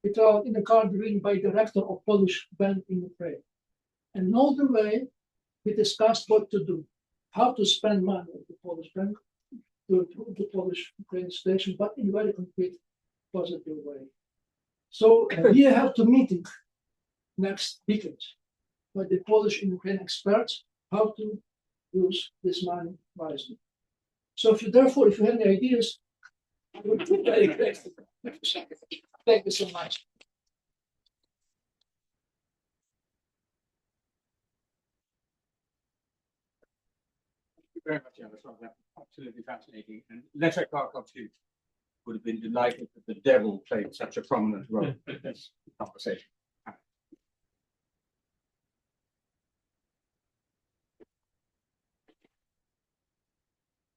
we traveled in a car driven by the director of Polish band in Ukraine. And all the way, we discussed what to do, how to spend money at the Polish bank, to the Polish-Ukrainian station, but in a very concrete, positive way. So we have to meeting next weekend with the Polish and Ukrainian experts how to use this money wisely. So if you have any ideas, I would be very grateful. Thank you so much. Very much, Yaroslav. That's absolutely fascinating. And LESZEK would have been delighted that the devil played such a prominent role in this conversation.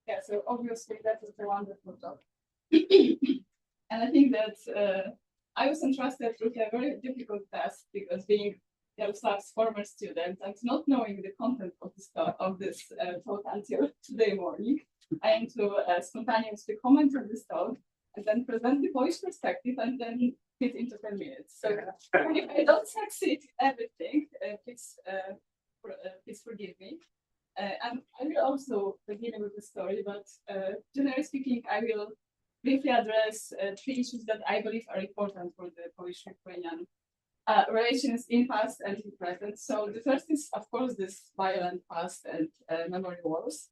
Yeah, so obviously that is a wonderful job. And I think that I was entrusted with a very difficult task because being Yaroslav's former student and not knowing the content of this talk until today morning, I am to spontaneously comment on this talk and then present the Polish perspective and then fit into 10 minutes. So if I don't succeed in everything, please forgive me. And I will also begin with the story, but generally speaking, I will briefly address 3 issues that I believe are important for the Polish-Ukrainian relations in past and in present. So the first is, of course, this violent past and memory wars.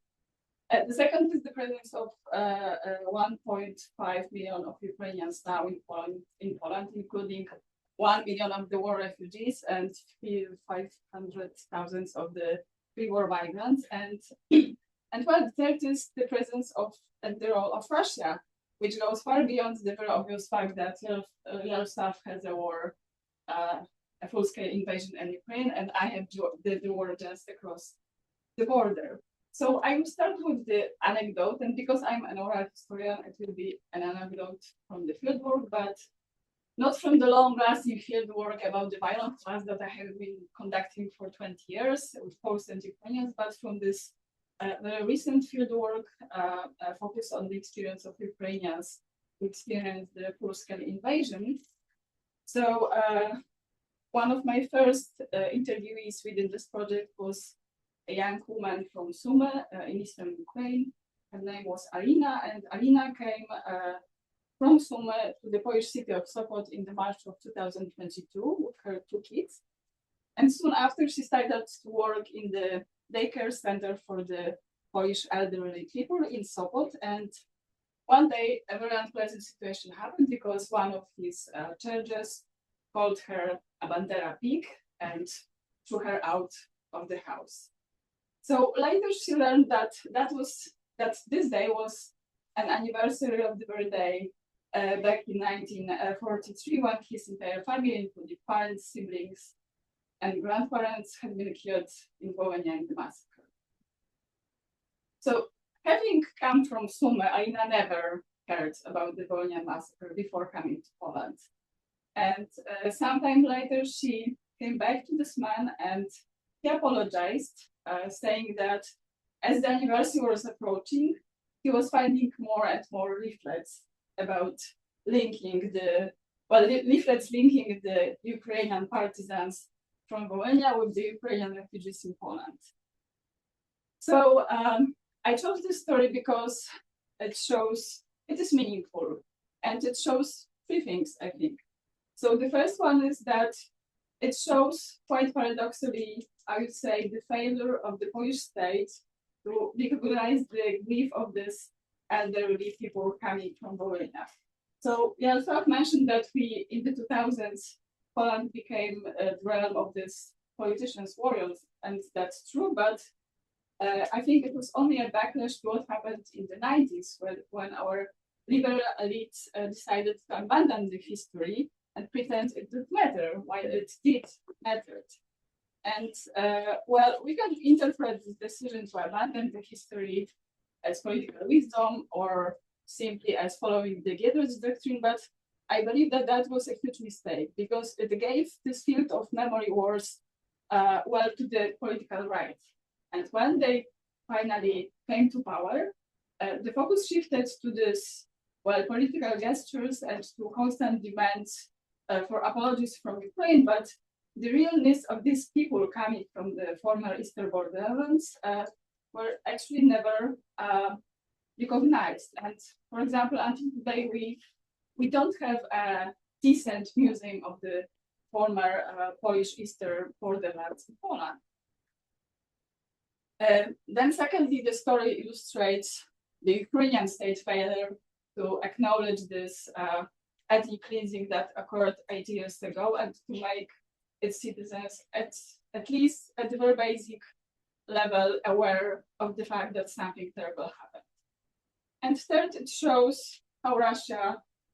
The second is the presence of 1.5 million of Ukrainians now in Poland, including 1 million of the war refugees and 500,000 of the pre-war migrants. And well, the third is the presence of and the role of Russia, which goes far beyond the very obvious fact that Yaroslav has a war, a full-scale invasion in Ukraine, and I have the war just across the border. So I will start with the anecdote, and because I'm an oral historian, it will be an anecdote from the fieldwork, but not from the long-lasting fieldwork about the violent class that I have been conducting for 20 years with Poles and Ukrainians, but from this very recent fieldwork focused on the experience of Ukrainians who experienced the full-scale invasion. So one of my first interviewees within this project was a young woman from Sumy in eastern Ukraine. Her name was Alina, and Alina came from Sumy to the Polish city of Sopot in the March of 2022 with her 2 kids. And soon after, she started to work in the daycare center for the Polish elderly people in Sopot. And one day, a very unpleasant situation happened because one of his charges called her a bandera pig and threw her out of the house. So later she learned that this day was an anniversary of the very day back in 1943 when his entire family, including parents, siblings, and grandparents, had been killed in Wołynia in the massacre. So having come from Sumy, Alina never heard about the Wołynia massacre before coming to Poland. And sometime later, she came back to this man and he apologized, saying that as the anniversary was approaching, he was finding more and more leaflets about linking leaflets linking the Ukrainian partisans from Volhynia with the Ukrainian refugees in Poland. So I chose this story because it is meaningful, and it shows three things, I think. So the first one is that it shows, quite paradoxically, I would say, the failure of the Polish state to recognize the grief of this elderly people coming from Volhynia. So Yaroslav mentioned that in the 2000s, Poland became the realm of these politicians, warriors, and that's true, but I think it was only a backlash to what happened in the 90s when our liberal elite decided to abandon the history and pretend it didn't matter, while it did matter. And well, we can interpret this decision to abandon the history as political wisdom or simply as following the Giedroyc doctrine, but I believe that that was a huge mistake because it gave this field of memory wars to the political right. And when they finally came to power, the focus shifted to this, political gestures and to constant demands for apologies from Ukraine, but the realness of these people coming from the former Eastern borderlands were actually never recognized. And for example, until today, we don't have a decent museum of the former Polish Eastern borderlands in Poland. Then secondly, the story illustrates the Ukrainian state failure to acknowledge this ethnic cleansing that occurred 8 years ago and to make its citizens, at least at the very basic level, aware of the fact that something terrible happened. And third, it shows how Russia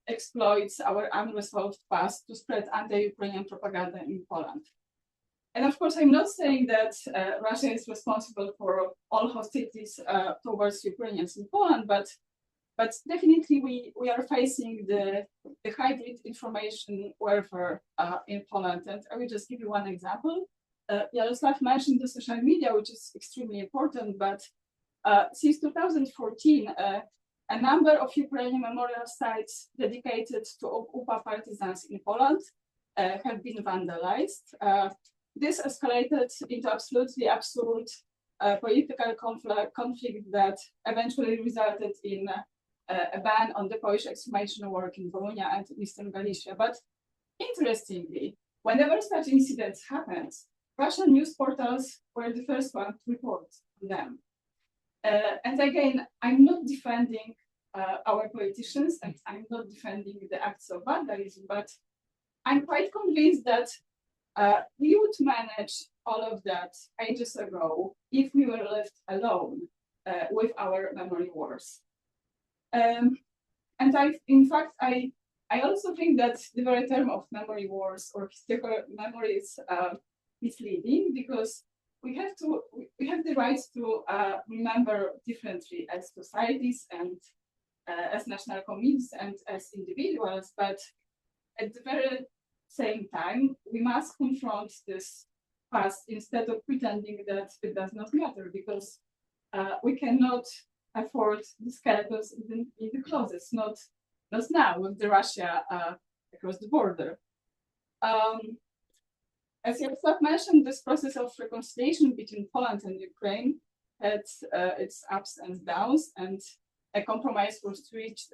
exploits our unresolved past to spread anti-Ukrainian propaganda in Poland. And of course, I'm not saying that Russia is responsible for all hostilities towards Ukrainians in Poland, but definitely we are facing the hybrid information warfare in Poland. And I will just give you one example. Yaroslav mentioned the social media, which is extremely important, but since 2014, a number of Ukrainian memorial sites dedicated to UPA partisans in Poland have been vandalized. This escalated into absolutely absurd political conflict that eventually resulted in a ban on the Polish exhumation work in Volhynia and Eastern Galicia. But interestingly, whenever such incidents happened, Russian news portals were the first one to report them. And again, I'm not defending our politicians, and I'm not defending the acts of vandalism, but I'm quite convinced that we would manage all of that ages ago if we were left alone with our memory wars. And I also think that the very term of memory wars or historical memory is misleading because we have the right to remember differently as societies and as national communities and as individuals, but at the very same time, we must confront this past instead of pretending that it does not matter, because we cannot afford the skeletons in the closets, not now with the Russia across the border. As Yaroslav mentioned, this process of reconciliation between Poland and Ukraine had its ups and downs, and a compromise was reached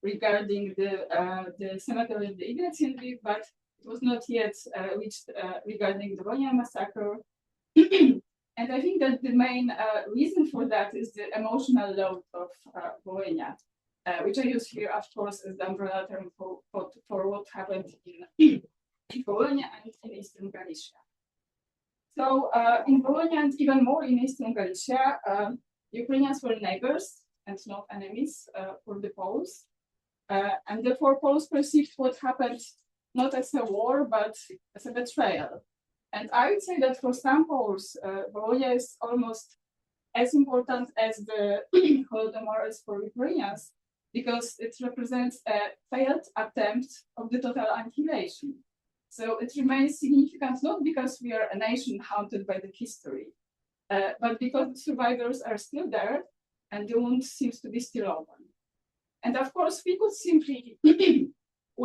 regarding the cemetery of the Ignatian in Lviv, but it was not yet reached regarding the Volhynia massacre. And I think that the main reason for that is the emotional load of Volhynia, which I use here, of course, as the umbrella term for what happened in Volhynia and in Eastern Galicia. So in Volhynia and even more in Eastern Galicia, Ukrainians were neighbors and not enemies for the Poles. And therefore, Poles perceived what happened not as a war, but as a betrayal. And I would say that for some Poles, Volhynia is almost as important as the Holodomor is for Ukrainians, because it represents a failed attempt of the total annihilation. So it remains significant not because we are a nation haunted by the history, but because the survivors are still there and the wound seems to be still open. And of course, we could simply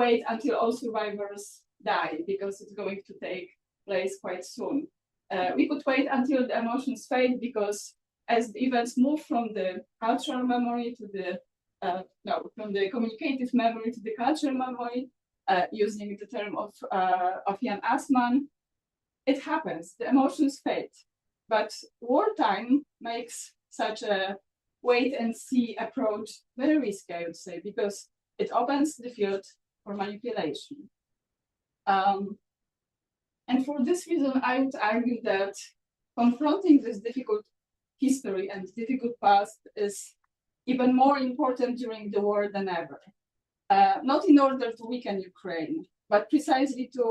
wait until all survivors die because it's going to take place quite soon. We could wait until the emotions fade because as the events move from the cultural memory to the from the communicative memory to the cultural memory, using the term of Jan Assmann, it happens. The emotions fade, but wartime makes such a wait and see approach very risky, I would say, because it opens the field for manipulation. And for this reason, I would argue that confronting this difficult history and difficult past is even more important during the war than ever. Not in order to weaken Ukraine, but precisely to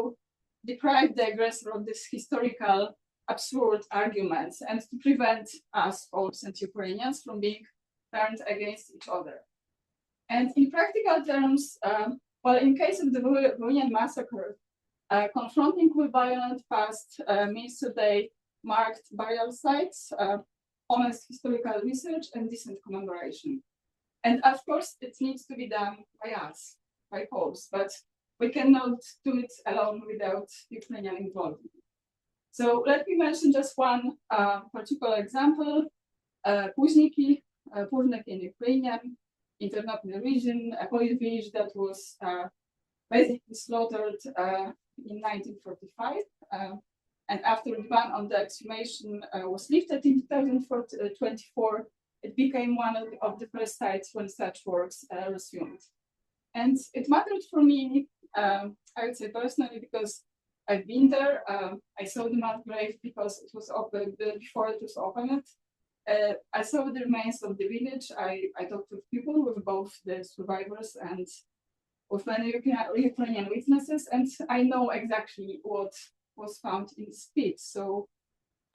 deprive the aggressor of this historical absurd arguments and to prevent us, Poles and Ukrainians, from being turned against each other. And in practical terms, well, in case of the Volhynian massacre, confronting with violent past means today marked burial sites, honest historical research, and decent commemoration. And of course, it needs to be done by us, by Poles, but we cannot do it alone without Ukrainian involvement. So let me mention just one particular example. Późniki, Późnik in Ukrainian, in Ternopil region, a Polish village that was basically slaughtered in 1945. And after the ban on the exhumation was lifted in 2024, it became one of the first sites when such works resumed. And it mattered for me, I would say personally, because I've been there. I saw the mass grave because it was open before it was opened. I saw the remains of the village. I talked with people, with both the survivors and with many Ukrainian witnesses, and I know exactly what was found in the pit. So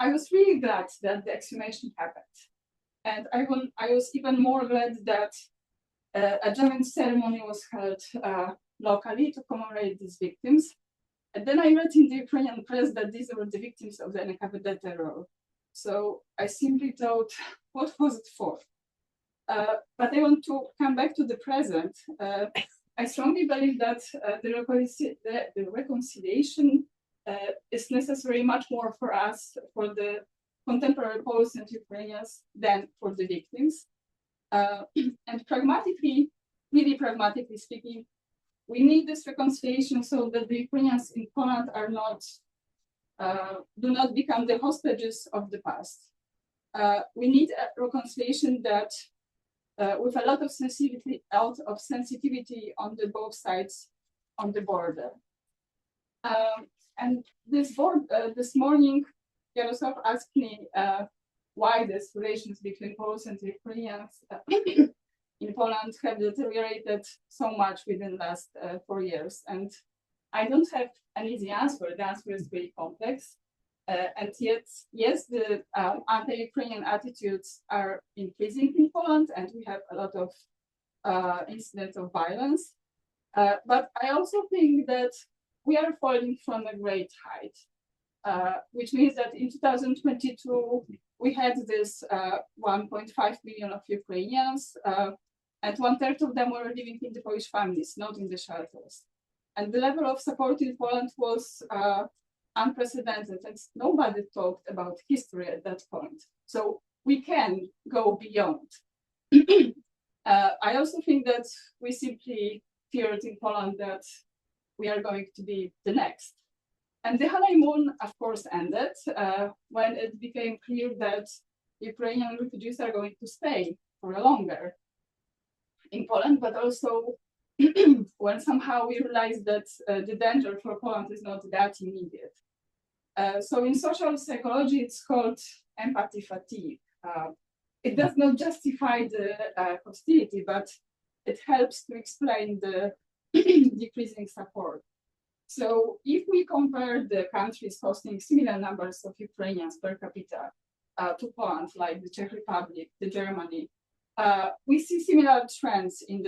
I was really glad that the exhumation happened. And I was even more glad that a joint ceremony was held locally to commemorate these victims. And then I read in the Ukrainian press that these were the victims of the NKVD terror. So I simply thought, what was it for? But I want to come back to the present. I strongly believe that the reconciliation is necessary much more for us, for the contemporary Poles and Ukrainians, than for the victims. And pragmatically, really pragmatically speaking, we need this reconciliation so that the Ukrainians in Poland are not, do not become the hostages of the past. We need a reconciliation that, with a lot of sensitivity on the both sides on the border. And this morning, Yaroslav asked me why these relations between Poles and Ukrainians in Poland have deteriorated so much within the last 4 years. And I don't have an easy answer. The answer is very complex. And yet, yes, the anti-Ukrainian attitudes are increasing in Poland, and we have a lot of incidents of violence. But I also think that we are falling from a great height, which means that in 2022, we had this 1.5 million of Ukrainians, and 1/3 of them were living in the Polish families, not in the shelters. And the level of support in Poland was unprecedented, and nobody talked about history at that point. So we can go beyond. I also think that we simply feared in Poland that we are going to be the next. And the honeymoon, of course, ended when it became clear that Ukrainian refugees are going to stay for longer in Poland, but also when somehow we realized that the danger for Poland is not that immediate. So in social psychology, it's called empathy fatigue. It does not justify the hostility, but it helps to explain the decreasing support. So if we compare the countries hosting similar numbers of Ukrainians per capita to Poland, like the Czech Republic, the Germany, we see similar trends in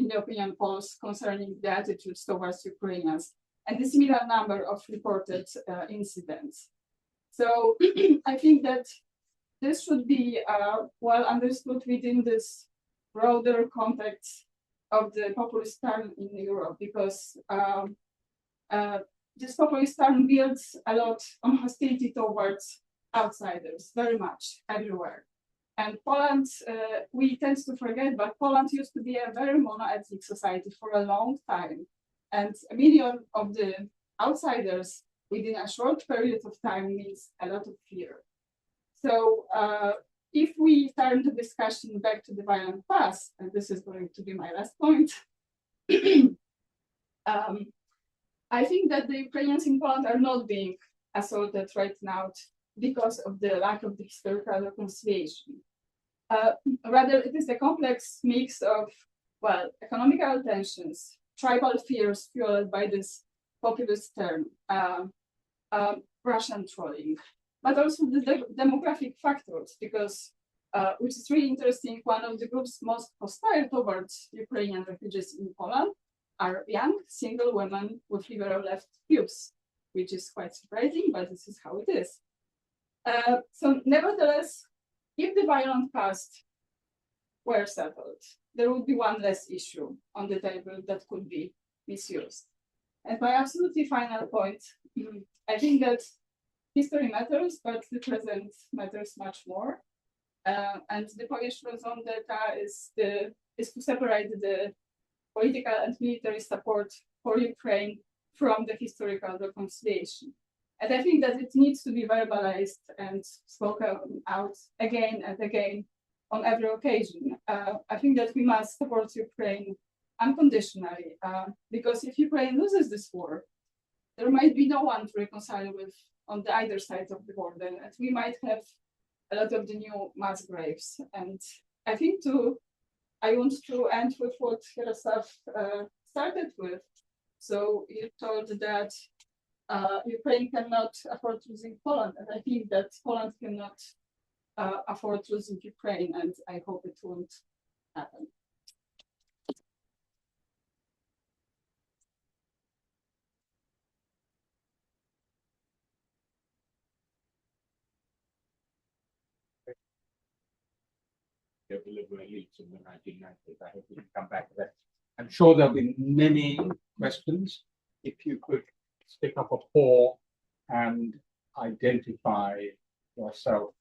the opinion polls concerning the attitudes towards Ukrainians. and a similar number of reported incidents. So I think that this should be well understood within this broader context of the populist turn in Europe, because this populist turn builds a lot on hostility towards outsiders, very much everywhere. And Poland, we tend to forget, but Poland used to be a very monoethnic society for a long time. And 1 million of the outsiders within a short period of time means a lot of fear. So if we turn the discussion back to the violent past, and this is going to be my last point, I think that the Ukrainians in Poland are not being assaulted right now because of the lack of the historical reconciliation. Rather, it is a complex mix of, well, economical tensions, tribal fears fueled by this populist term, Russian trolling, but also the demographic factors, because, which is really interesting, one of the groups most hostile towards Ukrainian refugees in Poland are young, single women with liberal left views, which is quite surprising, but this is how it is. So nevertheless, if the violent past were settled, there would be one less issue on the table that could be misused. And my absolutely final point, I think that history matters, but the present matters much more. And the Polish raison d'etat is to separate the political and military support for Ukraine from the historical reconciliation. And I think that it needs to be verbalized and spoken out again and again on every occasion. I think that we must support Ukraine unconditionally, because if Ukraine loses this war, there might be no one to reconcile with on the either side of the border, and we might have a lot of the new mass graves. And I think I want to end with what Yaroslav started with. So you told that Ukraine cannot afford losing Poland, and I think that Poland cannot afford losing Ukraine, and I hope it won't happen. Deliberately in the 1990s. I hope we can come back to that. I'm sure there'll be many questions. If you could stick up a paw and identify yourself,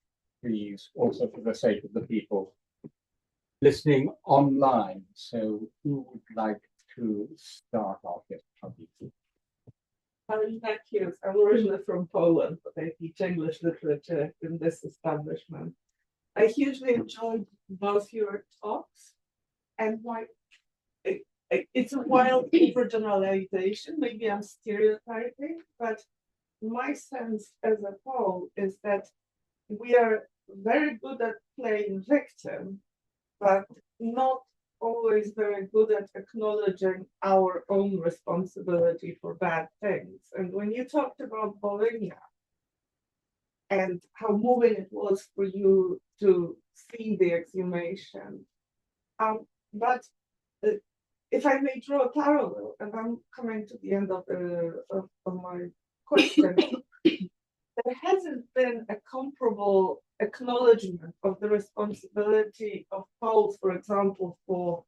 please, also for the sake of the people listening online. So who would like to start off? Yes, Thank you. I'm originally from Poland, but I teach English literature in this establishment. I hugely enjoyed both your talks, and it's a wild overgeneralization. Maybe I'm stereotyping, but my sense as a whole is that we are very good at playing victim, but not always very good at acknowledging our own responsibility for bad things. And when you talked about Volhynia, and how moving it was for you to see the exhumation. But if I may draw a parallel, and I'm coming to the end of my question, there hasn't been a comparable acknowledgement of the responsibility of Poles, for example, for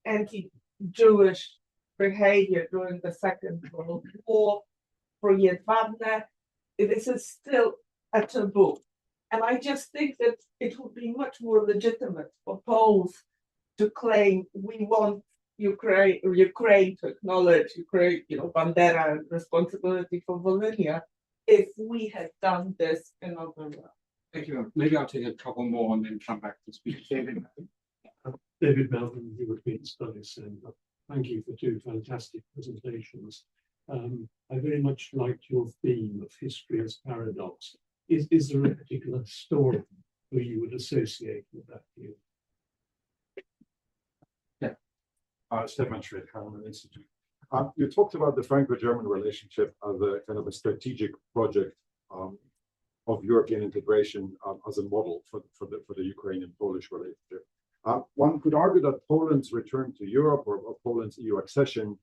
anti-Jewish behavior during the Second World War, for Jedwabne. This is still a taboo. And I just think that it would be much more legitimate for Poles to claim we want Ukraine to acknowledge Ukraine, Bandera and responsibility for Volhynia if we had done this in other way. thank you. Maybe I'll take a couple more and then come back to speak. David. David Melvin, European Studies Centre. Thank you for two fantastic presentations. I very much liked your theme of history as paradox. Is there a particular story who you would associate with that view? Stefan Schmidt, Kahneman Institute. You talked about the Franco-German relationship as a kind of a strategic project of European integration as a model for the Ukrainian-Polish relationship. One could argue that Poland's return to Europe or Poland's EU accession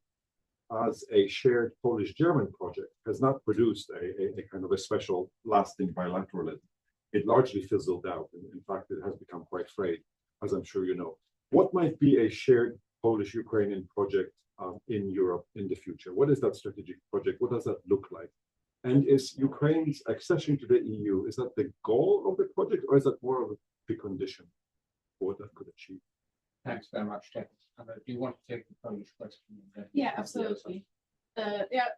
as a shared Polish-German project has not produced a kind of a special lasting bilateralism. It largely fizzled out. In fact, it has become quite frayed, as I'm sure you know. What might be a shared Polish-Ukrainian project in Europe in the future? What is that strategic project? What does that look like? And is Ukraine's accession to the EU, is that the goal of the project, or is that more of a precondition for what that could achieve? Thanks very much, Ted. Do you want to take the Polish question? Yeah, absolutely. Yeah,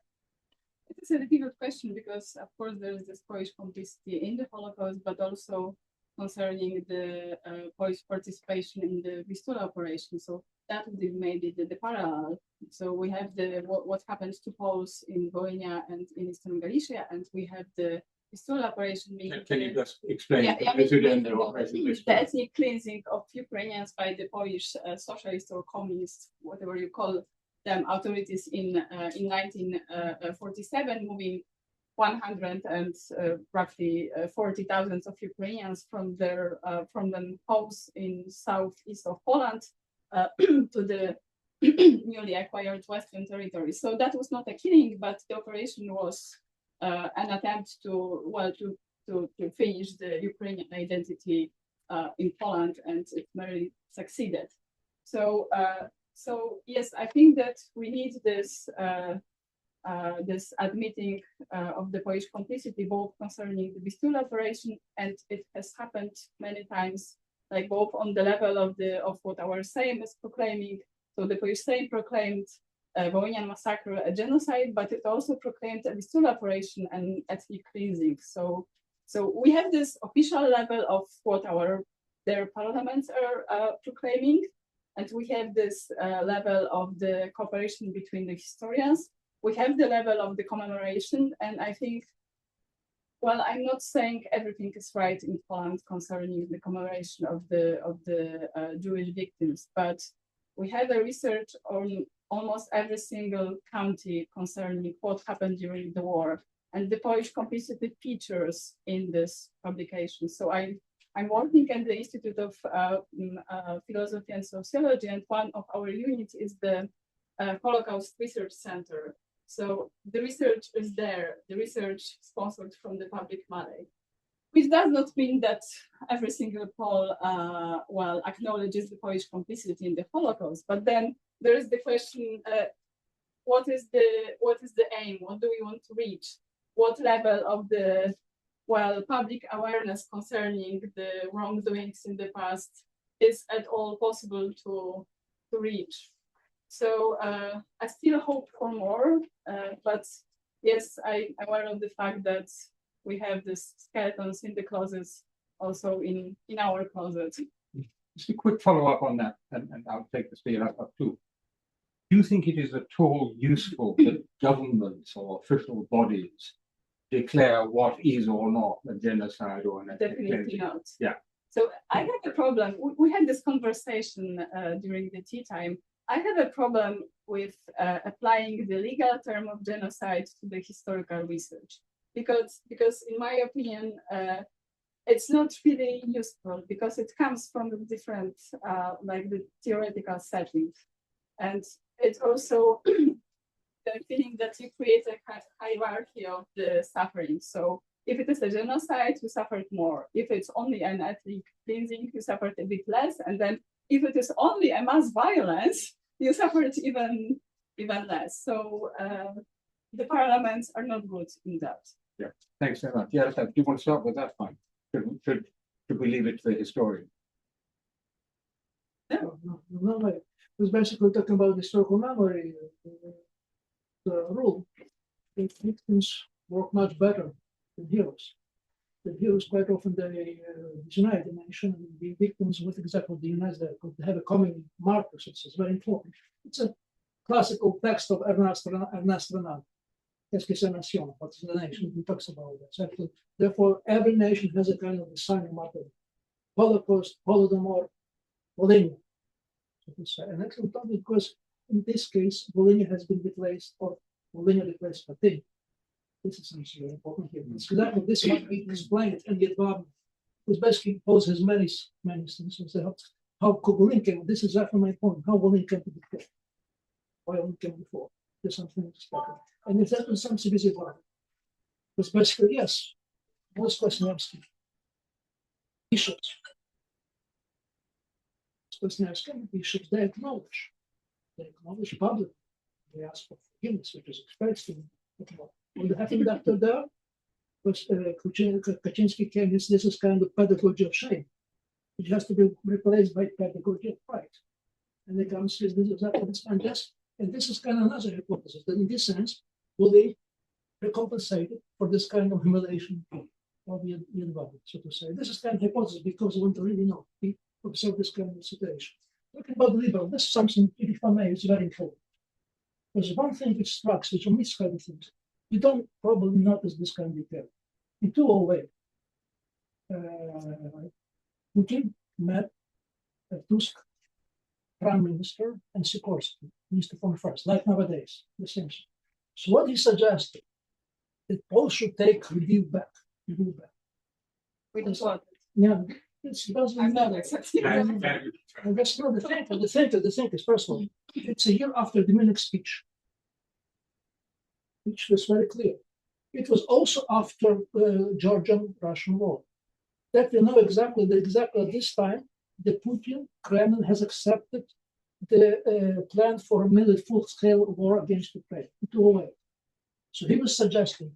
it is a difficult question because, of course, there is this Polish complicity in the Holocaust, but also concerning the Polish participation in the Vistula operation. So that would be maybe the parallel. So we have what happened to Poles in Volhynia and in Eastern Galicia, and we have the Vistula operation. Can you just explain the ethnic cleansing of Ukrainians by the Polish socialist or communist, whatever you call them, authorities in 1947, moving 100 and roughly 40,000 of Ukrainians from the homes in southeast of Poland to the newly acquired Western territories. So that was not a killing, but the operation was an attempt to finish the Ukrainian identity in Poland, and it merely succeeded. So yes, I think that we need this admitting of the Polish complicity, both concerning the Vistula operation, and it has happened many times, like both on the level of what our Sejm is proclaiming. So the Polish Sejm proclaimed Volhynian massacre a genocide, but it also proclaimed a Vistula operation and ethnic cleansing. So we have this official level of what their parliaments are proclaiming, and we have this level of the cooperation between the historians. We have the level of the commemoration, and I think, well, I'm not saying everything is right in Poland concerning the commemoration of the Jewish victims, but we have a research on almost every single county concerning what happened during the war, and the Polish complicity features in this publication. So I'm working at the Institute of Philosophy and Sociology, and one of our units is the Holocaust Research Center. So the research is there, the research sponsored from the public money, which does not mean that every single poll acknowledges the Polish complicity in the Holocaust. But then there is the question: what is the aim? What do we want to reach? What level of the public awareness concerning the wrongdoings in the past is at all possible to reach? So I still hope for more, but yes, I'm aware of the fact that we have these skeletons in the closets, also in our closet. Just a quick follow-up on that, and I'll take the speed up too. Do you think it is at all useful that governments or official bodies declare what is or not a genocide or an ethnic Definitely cleansing? not. Yeah. So I have a problem. We had this conversation during the tea time. I have a problem with applying the legal term of genocide to the historical research, because in my opinion, it's not really useful because it comes from a different, like the theoretical setting, and it's also the feeling that you create a hierarchy of the suffering. So if it is a genocide, you suffered more. If it's only an ethnic cleansing, you suffered a bit less, and then if it is only a mass violence, you suffered even less. So the parliaments are not good in that. Yeah, thanks very much. Yaroslav, do you want to start with that point? Should we leave it to the historian? No way. It was basically talking about historical memory. The rule that victims work much better than heroes. The heroes quite often they unite the nation, and the victims with exactly the unite they have a common marker, so it's very important. It's a classical text of Ernest Renan, Qu'est-ce que c'est nation? What's the nation? He talks about that. So therefore, every nation has a kind of a sign marker. Holocaust, Holodomor, Volhynia. So it's an excellent topic because in this case, Volhynia has been replaced, or Volhynia replaced Katyn. This is actually important here. Exactly, this might be explained in the environment, because basically poses many things. So how could Volhynia came? This is exactly my point. How Volhynia came to be before? Why Volhynia came before? There's something expected. And if that was something visible, because basically, yes, most Kwasniewski bishops, bishops, they acknowledge publicly. They ask for forgiveness, which is expected. What happened after that was Kaczynski came, this is kind of pedagogy of shame, which has to be replaced by pedagogy of pride. And they come and say, this is exactly this kind of, and this is kind of another hypothesis, that in this sense, will they be compensated for this kind of humiliation of the environment, so to say. This is kind of hypothesis because we want to really know, we observe this kind of situation. Talking about liberal, this is something, if I may, is very important. Because one thing which strikes, which omits kind of things, you don't probably notice this kind of detail. In 2008, Putin met Tusk, Prime Minister, and Sikorsky, Minister from First, like nowadays, the same thing. So what he suggested, that Paul should take review back. Which one? Yeah, it doesn't matter. And that's not the thing. The thing is, first of all, it's a year after the Munich speech, which was very clear. It was also after the Georgian-Russian war. That we know exactly at this time, the Putin Kremlin has accepted the plan for a full-scale war against Ukraine in 2008. So he was suggesting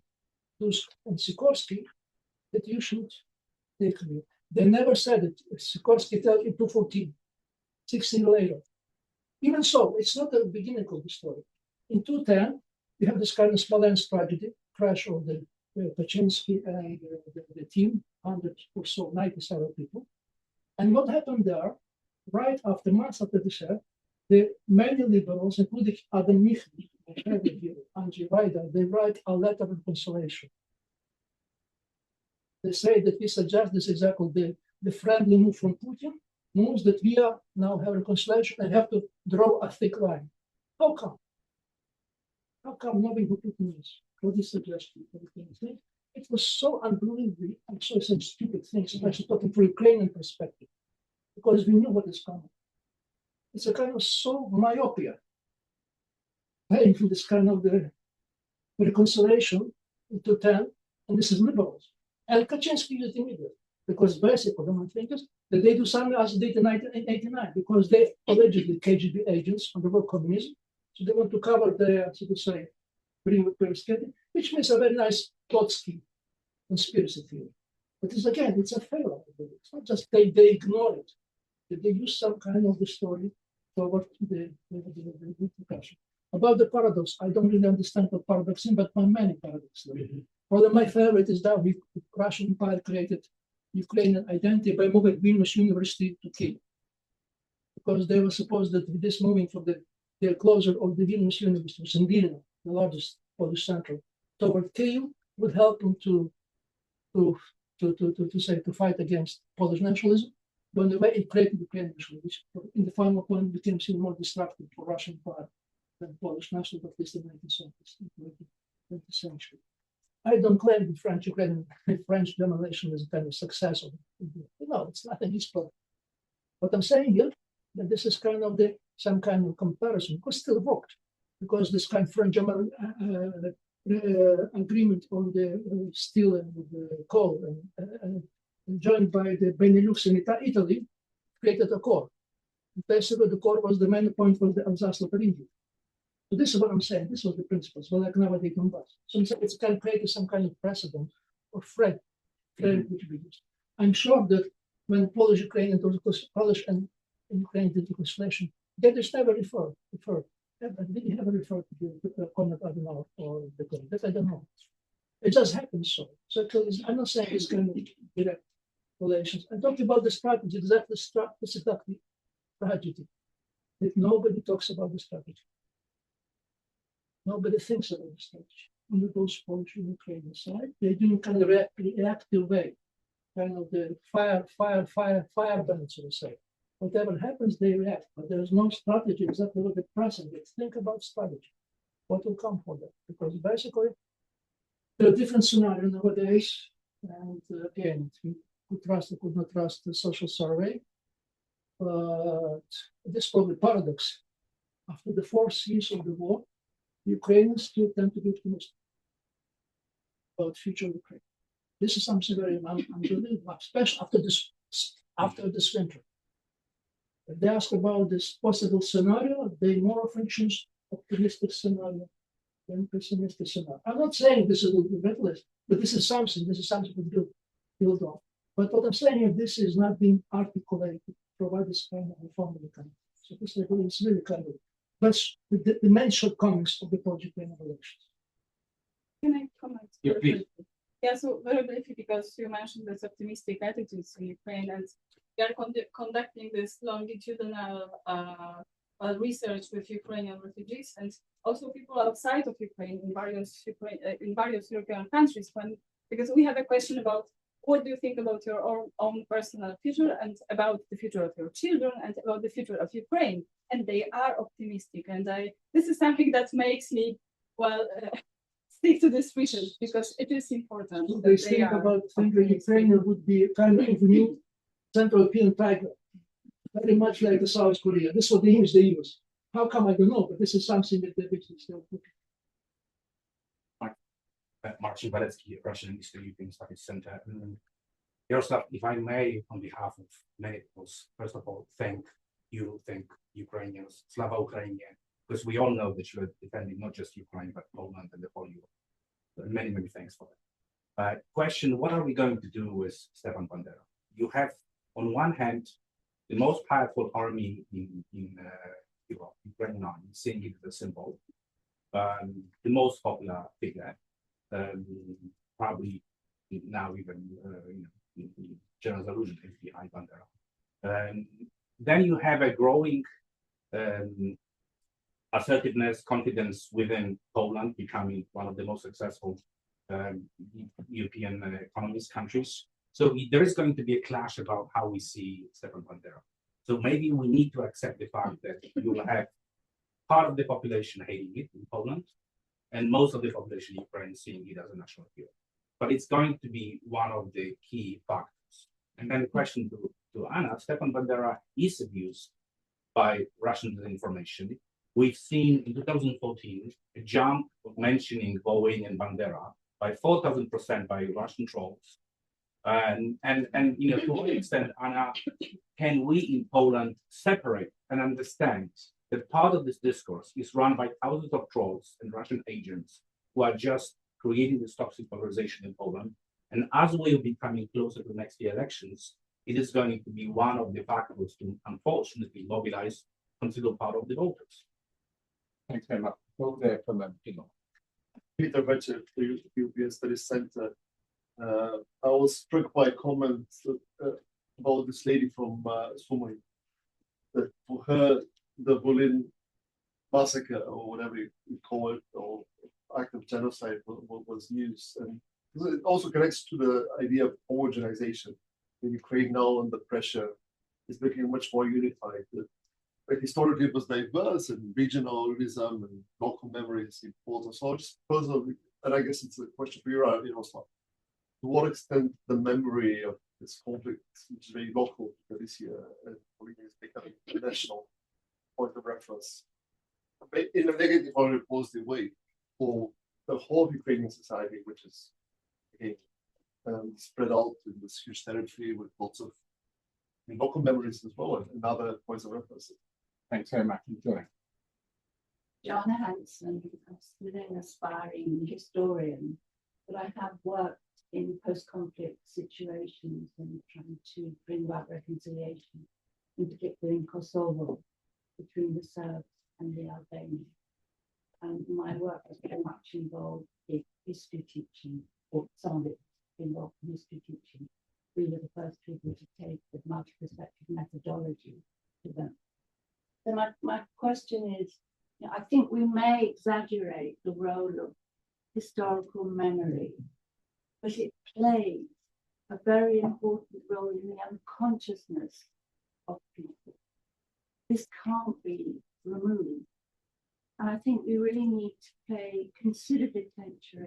to Sikorsky that you should take me. They never said it. Sikorsky told in 2014, 6 years later. Even so, it's not the beginning of the story. In 2010, we have this kind of Smolensk tragedy, crash of the Kaczynski and the team, 100 or so, 97 people. And what happened there, right after, months after the share, the many liberals, including Adam Michnik, Andrzej Wajda, they write a letter of consolation. They say that we suggest this exactly the friendly move from Putin means that we are now have reconciliation and have to draw a thick line. How come? How come knowing who Putin is? What is suggestion? It was so unbelievably, I'm sorry, some stupid things, especially talking from Ukrainian perspective, because we knew what is coming. It's a kind of so myopia, paying for this kind of the reconciliation into 10, and this is liberals. And Kaczynski used immediately, because basically, the one thing is that they do something as they did in 1989, because they allegedly KGB agents on the world communism, so they want to cover their, so to say, which means a very nice Trotsky conspiracy theory. But it's again, it's a failure. It's not just they ignore it. They use some kind of the story toward the discussion. About the paradox, I don't really understand what paradox is, but many paradoxes. One of my favorite is that the Russian Empire created Ukrainian identity by moving Vilnius University to Kyiv. Because they were supposed that with this moving from the closure of the Vilnius University, which is in Vilna, the largest Polish center, toward Kyiv, would help them to fight against Polish nationalism. But in the way it created Ukrainian nationalism, which in the final point became still more destructive for Russian Empire than Polish nationalism, at least in the 19th century. I don't claim the French domination is a kind of success. No, it's not an history. What I'm saying here, that this is kind of some kind of comparison, because still worked, because this kind of French-German agreement on the steel and the coal, and joined by the Benelux in Italy, created a core. Basically, the core was the main point for the Alsace-Lotharingia. So this is what I'm saying. This was the principles. Well, like nowadays, so it's kind of created some kind of precedent or thread which we used. I'm sure that when Polish-Ukrainian, Polish and Ukrainian did reconciliation, they just never referred. They never referred to the Konrad Adenauer or the Konrad. That I don't know. It just happens so. So I'm not saying it's kind of direct relations. I'm talking about the strategy. It's exactly tragedy. That nobody talks about the strategy. Nobody thinks about the strategy. Only those Polish and Ukrainian side, they do kind of reactive way, kind of the fire burn, so to say. Whatever happens, they react, but there is no strategy exactly what the present is. Think about strategy. What will come for that? Because basically, there are different scenarios nowadays, and again, we could trust or could not trust the social survey. But this is probably paradox. After the 4 years of the war, Ukrainians still tend to be optimistic about future Ukraine. This is something very unbelievable, especially after this winter. If they ask about this possible scenario, they more often choose optimistic scenario than pessimistic scenario. I'm not saying this will be reckless, but this is something we build on. But what I'm saying is this is not being articulated, provide this kind of formula. So this is really kind of that's the main shortcomings of the Polish-Ukrainian relations. Can I comment? Yeah, very please. briefly? Yeah, so very briefly, because you mentioned this optimistic attitudes in Ukraine, and we are conducting this longitudinal research with Ukrainian refugees and also people outside of Ukraine in various European countries. Because we have a question about what do you think about your own personal future and about the future of your children and about the future of Ukraine, and they are optimistic. And this is something that makes me stick to this vision because it is important. They think about thinking Ukraine would be a kind of new Central European tiger, very much like the South Korea. This is what the image they use. How come I don't know? But this is something that they still looking. Marcin Wylegała, Russian Eastern European Studies Center. Yaroslav, if I may, on behalf of many of us, first of all, thank Ukrainians, Slava Ukrainie, because we all know that you're defending not just Ukraine, but Poland and the whole Europe. So many, many thanks for that. Question, what are we going to do with Stepan Bandera? You have, on one hand, the most powerful army in Europe, Ukrainian army, seeing it as a symbol, the most popular figure, probably now even General Zaluzhin is behind Bandera. Then you have a growing assertiveness, confidence within Poland, becoming one of the most successful European economist countries. So there is going to be a clash about how we see Stepan Bandera. So maybe we need to accept the fact that you will have part of the population hating it in Poland, and most of the population in Ukraine seeing it as a national hero. But it's going to be one of the key factors. And then the question to Anna, Stepan Bandera is abused by Russian disinformation. We've seen in 2014 a jump of mentioning Volyn and Bandera by 4,000% by Russian trolls. And to what extent, Anna, can we in Poland separate and understand that part of this discourse is run by thousands of trolls and Russian agents who are just creating this toxic polarization in Poland? And as we'll be coming closer to next year elections, it is going to be one of the factors to unfortunately mobilize considerable part of the voters. Thanks very much. Go there for them, Peter Vetcher, the European Studies Center. I was struck by a comment about this lady from Sumy, that for her, the Volyn massacre, or whatever you call it, or act of genocide was news. And it also connects to the idea of homogenization. In Ukraine now, under pressure, is becoming much more unified. Like historically, it was diverse and regionalism and local memories important. So just personally, and I guess it's a question for you, Yaroslav. To what extent the memory of this conflict, which is very local, that is here, is becoming a national point of reference, in a negative or a positive way, for the whole Ukrainian society, which is again spread out in this huge territory with lots of local memories as well and other points of reference. Thanks very much. Enjoy. Joanna Hanson, I'm an aspiring historian, but I have worked in post-conflict situations and trying to bring about reconciliation, in particular in Kosovo, between the Serbs and the Albanians. And my work has very much involved in history teaching, or some of it involved in history teaching. We were the first people to take the multi-perspective methodology to them. So my question is, I think we may exaggerate the role of historical memory, but it plays a very important role in the unconsciousness of people. This can't be removed. And I think we really need to pay considered attention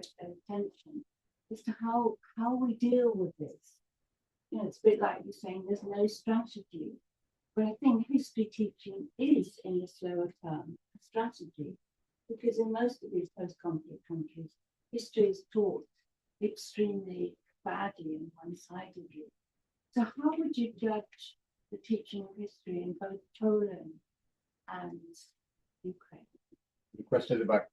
as to how we deal with this. It's a bit like you're saying there's no strategy. But I think history teaching is, in the slower term, a strategy. Because in most of these post-conflict countries, history is taught extremely badly and one-sidedly. So how would you judge the teaching of history in both Poland and Ukraine? The question is about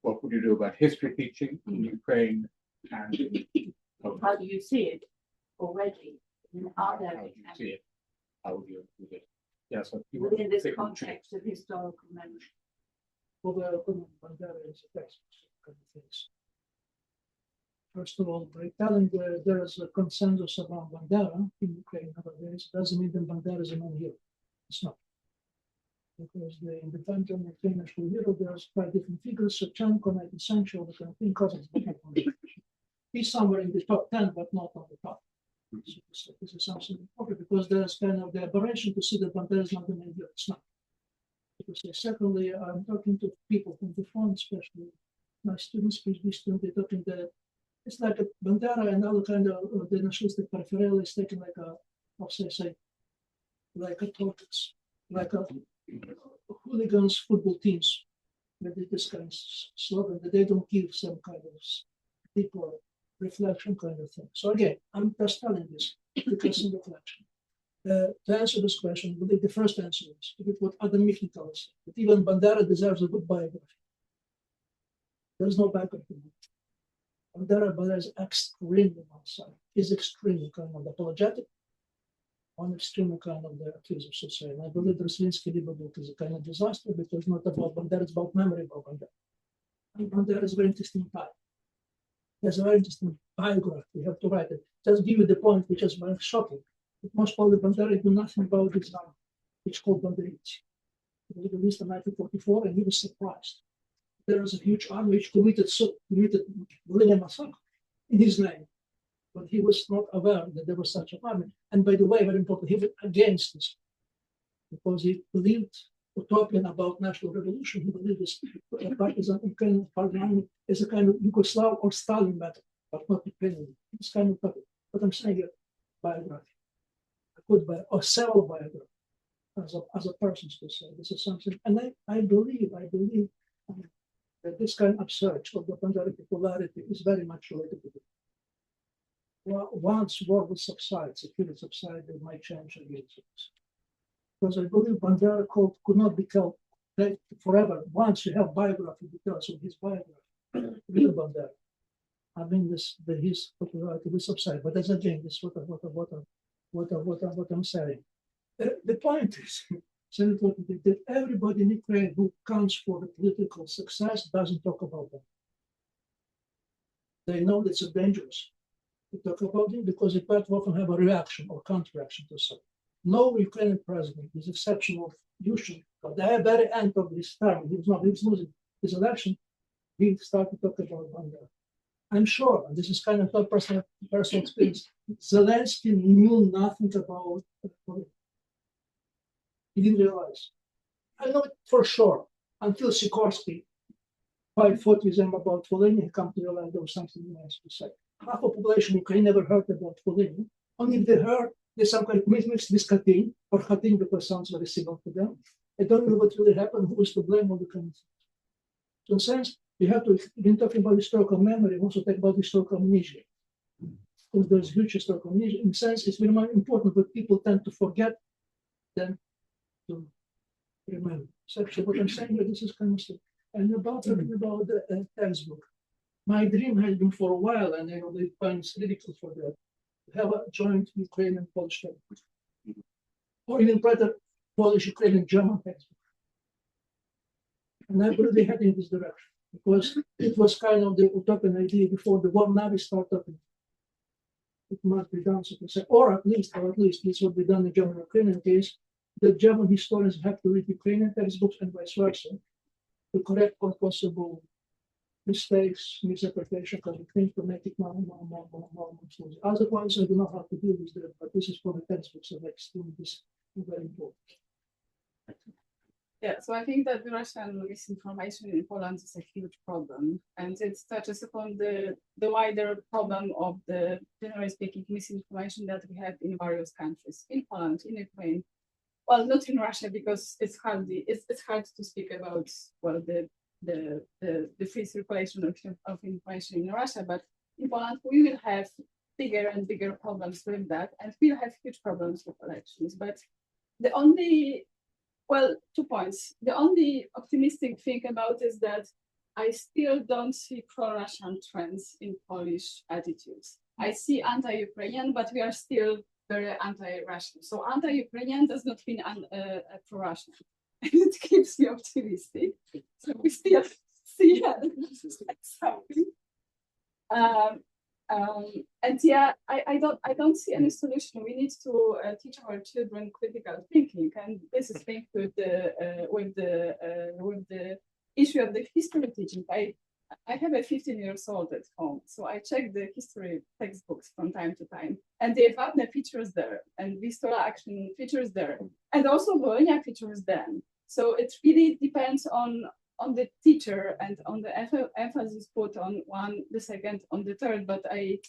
what would you do about history teaching in Ukraine and in Poland? How do you see it already? Are there How do you see it? How would you do it? Yes, so you within this take- context of historical memory? For the Bandera is a text kind of things. First of all, by telling there is a consensus around Bandera in Ukraine nowadays, doesn't mean that Bandera is a non-hero. It's not. Because the independent and the national hero, there's quite different figures. Shevchenko, 19th century, the kind of thing, Cousins, he's somewhere in the top 10, but not on the top. So this is something important because there's kind of the aberration to see that Bandera is not the main hero. It's not. Because secondly, I'm talking to people from the front, especially my students, PhD students, they're talking that it's like a Bandera and other kind of the nationalistic peripheral is taken like a, how say, like a tortoise, like a hooligans football teams. That this kind of slogan that they don't give some kind of deeper reflection kind of thing. So again, I'm just telling this because in reflection. To answer this question, I believe the first answer is what Adam Michnik tells us, that even Bandera deserves a good biography. There's no biography. Bandera is extremely one-sided. He's extremely kind of apologetic, one extremely kind of the accused of society. And I believe the Slinsky Liber book is a kind of disaster because it's not about Bandera, it's about memory about Bandera. And Bandera is a very interesting type. He has a very interesting biography. You have to write it. Just give you the point, which is very shocking. But most probably Bandera knew nothing about this army, which is called Banderits. It was released in 1944, and he was surprised. There was a huge army which committed Wylegała massacre in his name. But he was not aware that there was such an army. And by the way, very important, he was against this because he believed utopian about national revolution. He believed this partisan Ukrainian army is a kind of Yugoslav or Stalin method, but not Ukrainian. It's kind of topic. But I'm saying here, biography. A good biography, or several biography as a person to say. This is something, and I believe that this kind of search of the Bandera popularity is very much related to it. Well, once war will subside, security subside, they might change again. Because I believe Bandera could not be told forever. Once you have biography details of his biography, real Bandera. I mean, his popularity will subside. But as again, this is what I'm saying. The point is, that everybody in Ukraine who counts for the political success doesn't talk about that. They know it's dangerous to talk about it because it might often have a reaction or counter-reaction to something. No Ukrainian president, with the exception of Yushchenko, at the very end of his term, he was losing his election, he started to talk about Bandera. I'm sure, and this is kind of not personal experience, Zelensky knew nothing about politics. He didn't realize. I know it for sure until Sikorsky fought with them about Volhynia. He come to realize there was something nice to say. Half the population in Ukraine never heard about Volhynia. Only if they heard there's some kind of mixed with Katyn or Katyn because it sounds very similar to them. I don't know what really happened, who was to blame, all the kind of things. So in a sense, you have to, when talking about historical memory, also talk about historical amnesia. Because there's huge historical amnesia. In a sense, it's very much important, but people tend to forget than to remember. So actually what I'm saying here, this is kind of stuff. And about talking about the textbook. My dream has been for a while, and they find it ridiculous for that, to have a joint Ukrainian Polish textbook. Or even better, Polish-Ukrainian German textbook. And I believe they heading in this direction because it was kind of the utopian idea before the war. Now we start talking. It must be done, so to say, or at least this would be done in German-Ukrainian case. The German historians have to read Ukrainian textbooks and vice versa to correct all possible mistakes, misinterpretation, kind of things to make it more. Otherwise, I don't know how to do this, but this is for the textbooks of extreme. This is very important. Yeah, so I think that the Russian misinformation in Poland is a huge problem, and it touches upon the wider problem of the, generally speaking, misinformation that we have in various countries, in Poland, in Ukraine. Well, not in Russia because it's hard to speak about the the free circulation of information in Russia, but in Poland we will have bigger and bigger problems with that, and we'll have huge problems with elections. But the only, well, 2 points. The only optimistic thing about is that I still don't see pro-Russian trends in Polish attitudes. I see anti-Ukrainian, but we are still very anti-Russian. So anti-Ukrainian does not mean pro-Russian. It keeps me optimistic. So we still see something. And yeah, I don't see any solution. We need to teach our children critical thinking, and this is linked with the issue of the history teaching. I have a 15 years old at home, so I check the history textbooks from time to time, and the Ewabne features there, and Wistola action features there, and also Wołynia features then. So it really depends on the teacher and on the emphasis put on one, the second, on the third. But I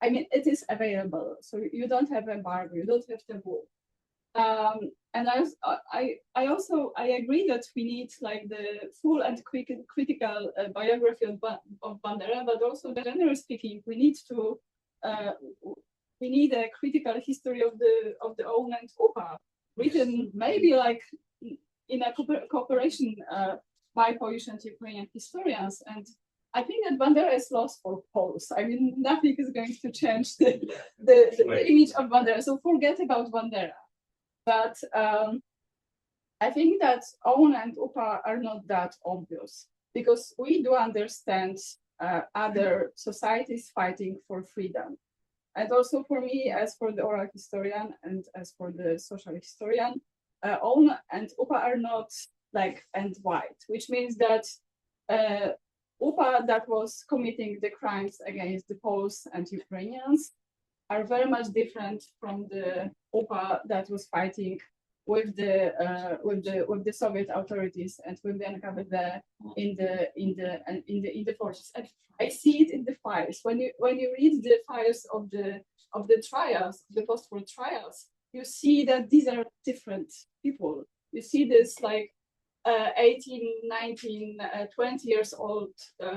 mean, it is available, so you don't have embargo, you don't have taboo. And I also agree that we need like the full and critical biography of Bandera, but also generally speaking, we need a critical history of the OUN and UPA, written maybe like in a cooperation by Polish and Ukrainian historians. And I think that Bandera is lost for Poles. I mean, nothing is going to change the image of Bandera. So forget about Bandera. But I think that OUN and UPA are not that obvious, because we do understand other societies fighting for freedom. And also for me, as for the oral historian and as for the social historian, OUN and UPA are not black and white, which means that UPA that was committing the crimes against the Poles and Ukrainians are very much different from the UPA that was fighting with the Soviet authorities and with the NKVD in the forces. And I see it in the files. When you read the files of the trials, the post-war trials, you see that these are different people. You see this like 18, 19, 20 years old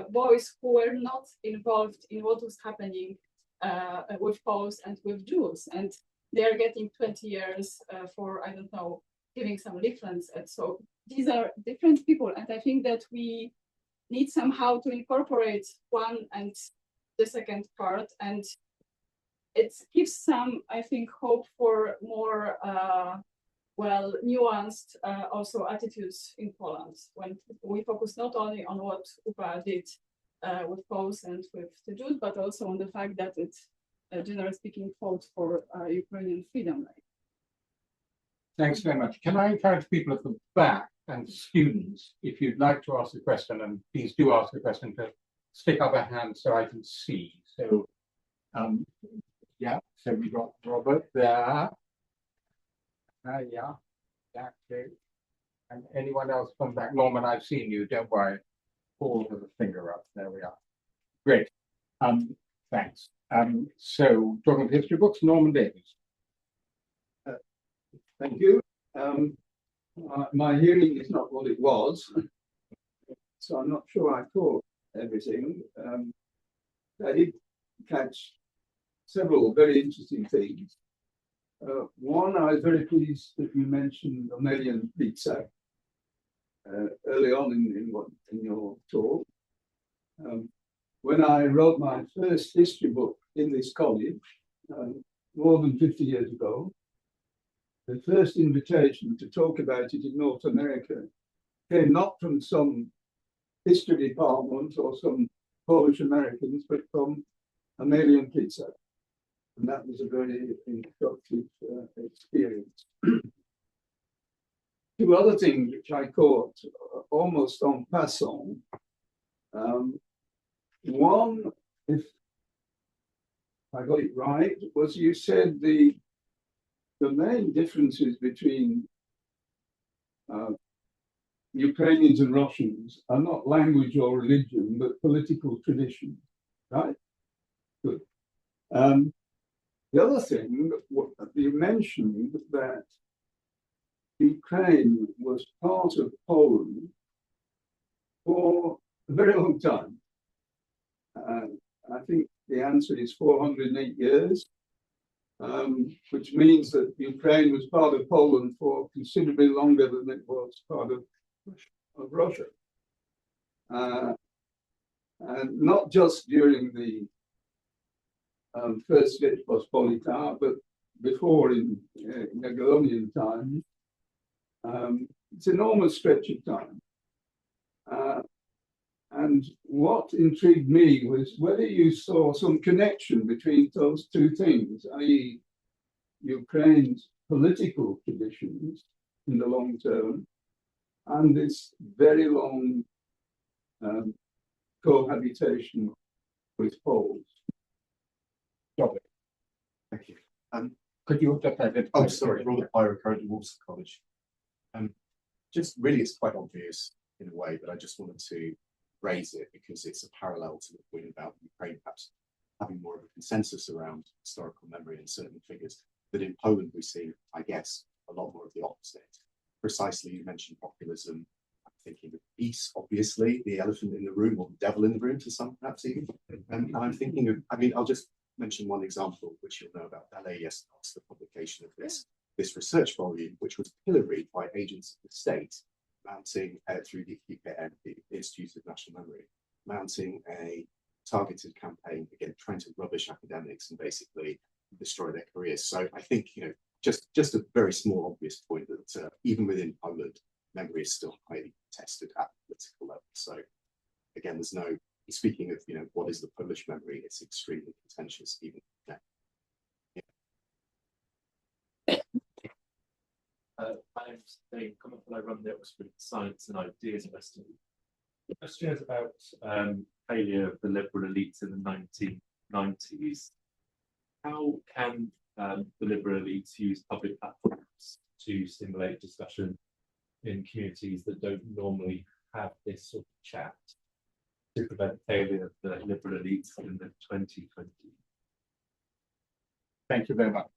boys who were not involved in what was happening with Poles and with Jews, and they are getting 20 years for, I don't know, giving some leaflets. And so these are different people, and I think that we need somehow to incorporate one and the second part, and it gives some, I think, hope for more well nuanced also attitudes in Poland, when we focus not only on what UPA did with Poles and with the Jews, but also on the fact that it, generally speaking, fought for Ukrainian freedom. Thanks very much. Can I encourage people at the back and students, if you'd like to ask a question, and please do ask a question, to stick up a hand so I can see. So, yeah, so we got Robert there. Yeah, okay. And anyone else from back? Norman, I've seen you, don't worry. Paul with a finger up, there we are. Great, thanks. So, talking of history books, Norman Davies. Thank you. My hearing is not what it was, so I'm not sure I caught everything. I did catch several very interesting things. One, I was very pleased that you mentioned Omelian Hrytsak early on in your talk. When I wrote my first history book in this college, more than 50 years ago, the first invitation to talk about it in North America came not from some history department or some Polish Americans, but from Omelian Hrytsak. And that was a very instructive experience. Two other things which I caught almost en passant. One, if I got it right, was you said the main differences between Ukrainians and Russians are not language or religion, but political tradition, right? Good. The other thing, you mentioned that Ukraine was part of Poland for a very long time. I think the answer is 408 years, which means that Ukraine was part of Poland for considerably longer than it was part of Russia. And not just during the first Rzeczpospolita, but before in Jagiellonian times. It's an enormous stretch of time. And what intrigued me was whether you saw some connection between those two things, i.e. Ukraine's political traditions in the long term and this very long cohabitation with Poles. Thank you. Could you just have it? Oh, sorry, Robert Byron, currently Warsaw College. Just really, it's quite obvious in a way, but I just wanted to raise it because it's a parallel to the point about Ukraine perhaps having more of a consensus around historical memory and certain figures. But in Poland, we see, I guess, a lot more of the opposite. Precisely, you mentioned populism. I'm thinking of peace, obviously, the elephant in the room, or the devil in the room to some, perhaps even. And I'm thinking of, I mean, I'll just mention one example, which you'll know about, LESZEK, the publication of this research volume, which was pilloried by agents of the state, mounting through the IPN, the Institute of National Memory, mounting a targeted campaign again, trying to rubbish academics and basically destroy their careers. So I think, you know, just a very small obvious point that even within Poland, memory is still highly contested at the political level. So again, there's no, speaking of, you know, what is the Polish memory, it's extremely contentious even now. My name's Dave Comment, I run the Oxford Science and Ideas Festival. The question is about failure of the liberal elites in the 1990s. How can the liberal elites use public platforms to stimulate discussion in communities that don't normally have this sort of chat to prevent failure of the liberal elites in the 2020s? Thank you very much.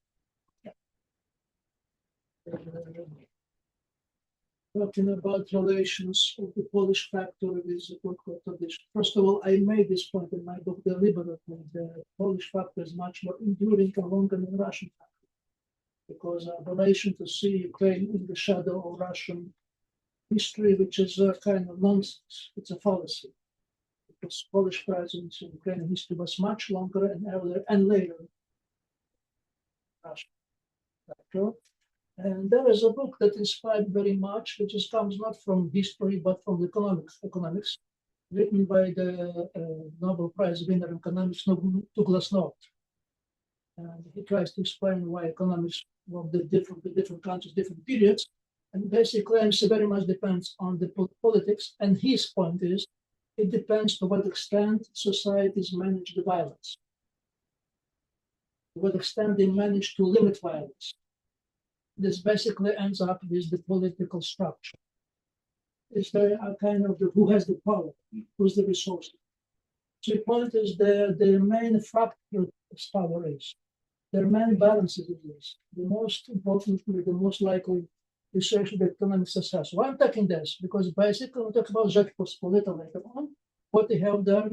Talking about relations of the Polish factor with the political tradition. First of all, I made this point in my book deliberately. The Polish factor is much more enduring and longer than the Russian factor, because relation to see Ukraine in the shadow of Russian history, which is a kind of nonsense. It's a fallacy, because Polish presence in Ukrainian history was much longer and earlier and later. Russian factor. And there is a book that inspired very much, which is, comes not from history, but from the economics, written by the Nobel Prize winner in economics, Douglas North. And he tries to explain why economics of the different countries, different periods, and basically claims it very much depends on the politics. And his point is, it depends to what extent societies manage the violence, to what extent they manage to limit violence. This basically ends up with the political structure. It's the kind of who has the power, who's the resources. So politics, the main factor of power is. There are many balances in this. The most importantly, the most likely research of economic success. Why I'm talking this? Because basically we talk about Rzeczpospolita later on. What we have there,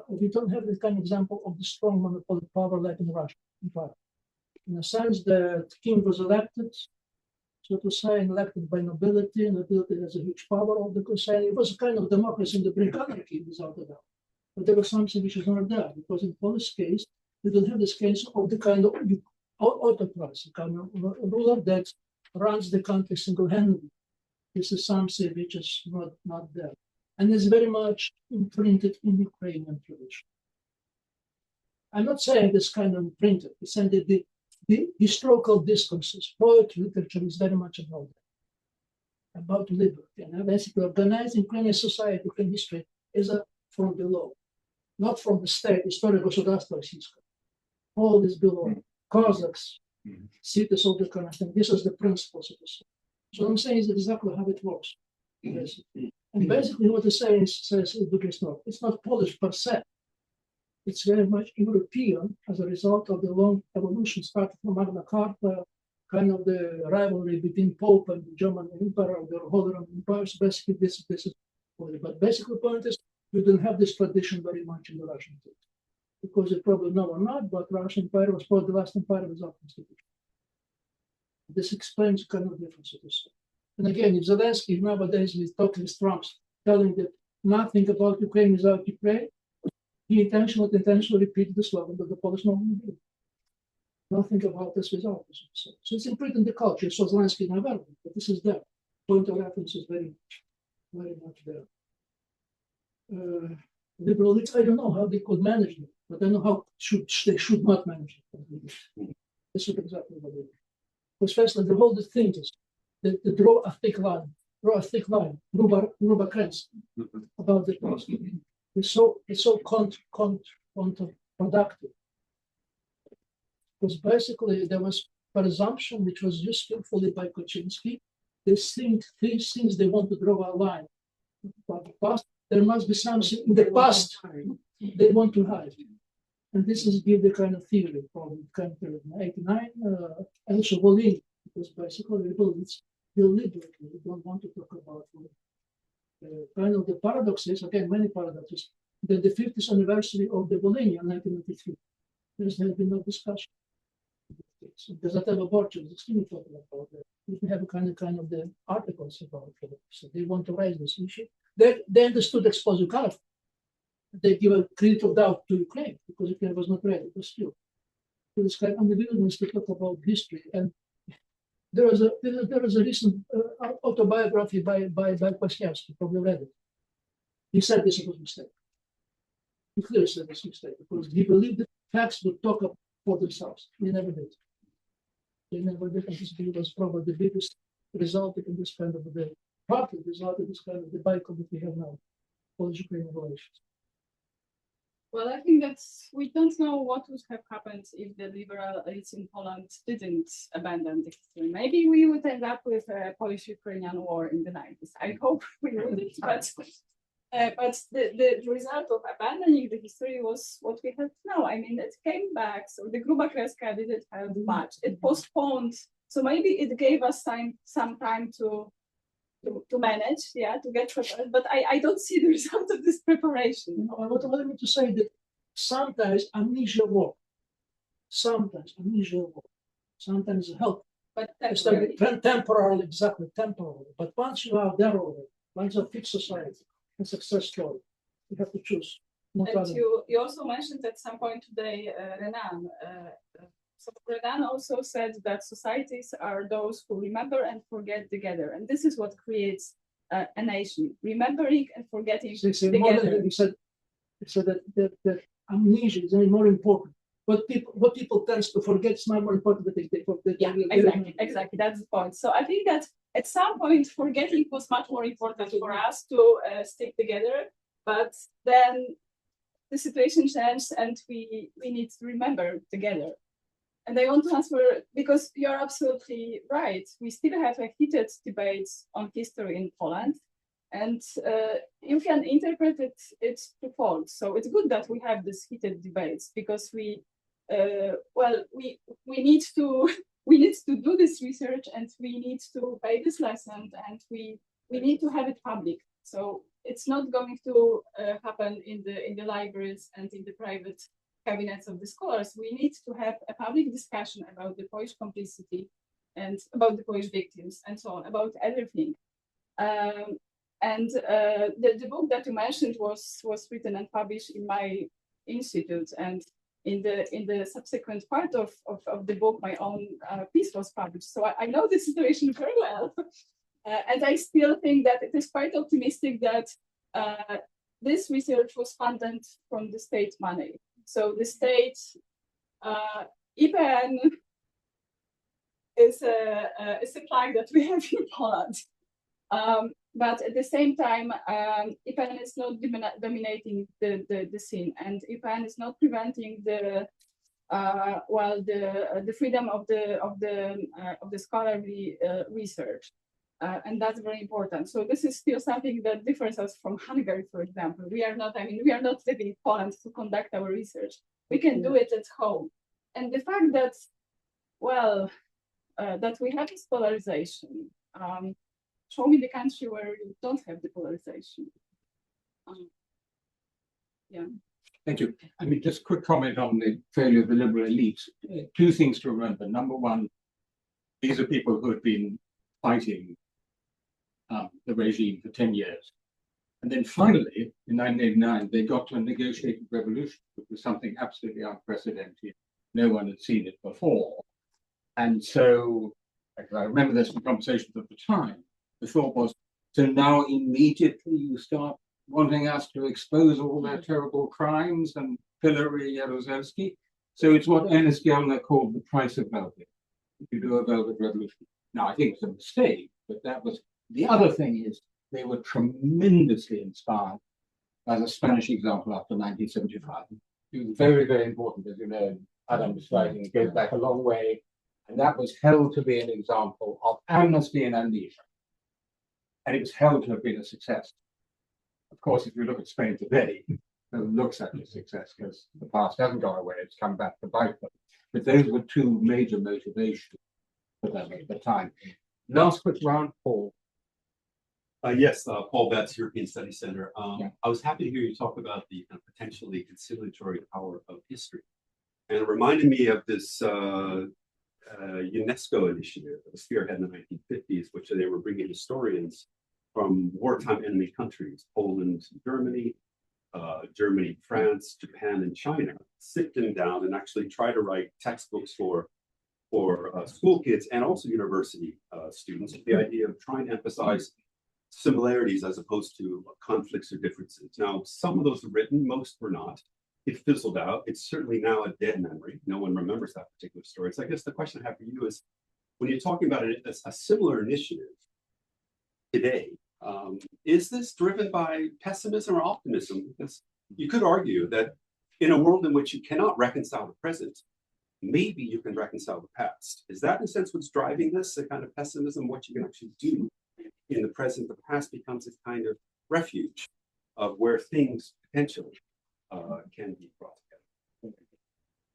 we don't have the kind of example of the strong monopoly power like in Russia. In a sense, the king was elected, so to say, elected by nobility. Nobility has a huge power of the Crusade. It was a kind of democracy in the Greek anarchy, without a doubt. But there was something which is not there, because in Polish case, we don't have this case of the kind of autocracy, kind of ruler that runs the country single-handedly. This is something which is not there. And it's very much imprinted in Ukrainian tradition. I'm not saying this kind of imprinted, it's saying that the historical discourses, poetry, literature is very much about liberty. And basically organizing Ukrainian society, Ukrainian history is from below, not from the state, historical государство российское. All is below. Cossacks, cities of the country. This is the principles of the state. So what I'm saying is exactly how it works. Basically. And basically what it says it's not Polish per se. It's very much European as a result of the long evolution starting from Magna Carta, kind of the rivalry between Pope and the German Emperor, the Holy Roman Empire. So basically, this is But basically, the point is, we don't have this tradition very much in the Russian state. Because you probably know or not, but Russian Empire was probably the last empire without constitution. This explains kind of difference of this. And again, if Zelensky nowadays is talking with Trump, telling that nothing about Ukraine without Ukraine, he intentionally repeated the slogan of the Polish movement. Nothing about this without us. So it's imprinted in the culture. So Zelensky is not available, but this is there. Point of reference is very much there. Liberal elites, I don't know how they could manage it, but I know how they should not manage it. This is exactly what they do. Especially the whole thing is the draw a thick line, Ruba Krenz, about the cost. It's so counterproductive. Because basically there was presumption which was used skillfully by Kaczynski. These things they want to draw a line. But the past, there must be something in the past they want to hide. And this is give the kind of theory from kind of 89, also Volin, because basically it's deliberately we don't want to talk about kind of the paradoxes, again, many paradoxes, that the 50th anniversary of the Volhynia in 1993, there's been no discussion. There's a abortion, it's still talking about that. We have kind of the articles about it. So they want to raise this issue. They understood exposure color. They give a credit of doubt to Ukraine because Ukraine was not ready, but still. So this kind of unwillingness to talk about history. And there was a recent autobiography by Kwasniewski, probably read it. He said this was a mistake. He clearly said this was a mistake because he believed that facts would talk up for themselves. They never did. They never did. And this was probably the biggest result in this kind of the partly result in this kind of debacle that we have now, Polish-Ukrainian relations. Well, I think that we don't know what would have happened if the liberal elites in Poland didn't abandon the history. Maybe we would end up with a Polish-Ukrainian war in the 90s. I hope we wouldn't, but the result of abandoning the history was what we have now. I mean, it came back, so the Gruba Kreska didn't help much. It postponed, so maybe it gave us some time to manage, to get prepared. But I don't see the result of this preparation. I want me to say that sometimes amnesia works. Sometimes it helps. But temporarily, exactly, temporarily. But once you are there already, once you fix society, a success story, you have to choose. And you also mentioned at some point today, Renan. So Renan also said that societies are those who remember and forget together. And this is what creates a nation, remembering and forgetting together. He said that amnesia is more important. What people tend to forget is not more important than they forget. Yeah, exactly. That's the point. So I think that at some point, forgetting was much more important for us to stick together. But then the situation changed and we need to remember together. And I want to answer, because you're absolutely right. We still have a heated debate on history in Poland. And you can interpret it twofold. So it's good that we have this heated debates because we need to do this research and we need to pay this lesson and we need to have it public. So it's not going to happen in the libraries and in the private cabinets of the scholars. We need to have a public discussion about the Polish complicity and about the Polish victims and so on, about everything. The book that you mentioned was written and published in my institute, and in the subsequent part of the book, my own piece was published. So I know the situation very well, and I still think that it is quite optimistic that this research was funded from the state money. So the state IPN is a flag that we have in Poland. But at the same time, IPN is not dominating the scene, and IPN is not preventing the freedom of the scholarly research, and that's very important. So this is still something that differs us from Hungary, for example. We are not living in Poland to conduct our research. We can do it at home, and the fact that that we have this polarization. Show me the country where you don't have the polarization. Yeah. Thank you. I mean, just a quick comment on the failure of the liberal elites. Two things to remember. Number one, these are people who have been fighting the regime for 10 years. And then finally, in 1989, they got to a negotiated revolution, which was something absolutely unprecedented. No one had seen it before. And so, I remember this from conversations at the time, the thought was, so now immediately you start wanting us to expose all their terrible crimes and pillory Yaroslav. So it's what Ernest Gellner called the price of velvet. If you do a velvet revolution. Now, I think it's a mistake, but that was, the other thing is, they were tremendously inspired by the Spanish example after 1975. It was very, very important, as you know, Adam's writing, it goes back a long way, and that was held to be an example of amnesty and amnesia. And it was held to have been a success. Of course, if you look at Spain today, it doesn't look such a success because the past hasn't gone away, it's come back to bite them. But those were two major motivations for them at the time. Last quick round, Paul. Yes, Paul Betts, European Studies Center. Yeah. I was happy to hear you talk about the potentially conciliatory power of history. And it reminded me of this UNESCO initiative that was spearheaded in the 1950s, which they were bringing historians from wartime enemy countries, Poland, Germany, France, Japan, and China, sit them down and actually try to write textbooks for school kids and also university students, with the idea of trying to emphasize similarities as opposed to conflicts or differences. Now, some of those were written, most were not. It fizzled out. It's certainly now a dead memory. No one remembers that particular story. So I guess the question I have for you is, when you're talking about a similar initiative today, is this driven by pessimism or optimism? Because you could argue that in a world in which you cannot reconcile the present, maybe you can reconcile the past. Is that in a sense what's driving this, the kind of pessimism, what you can actually do in the present? The past becomes a kind of refuge of where things potentially can be brought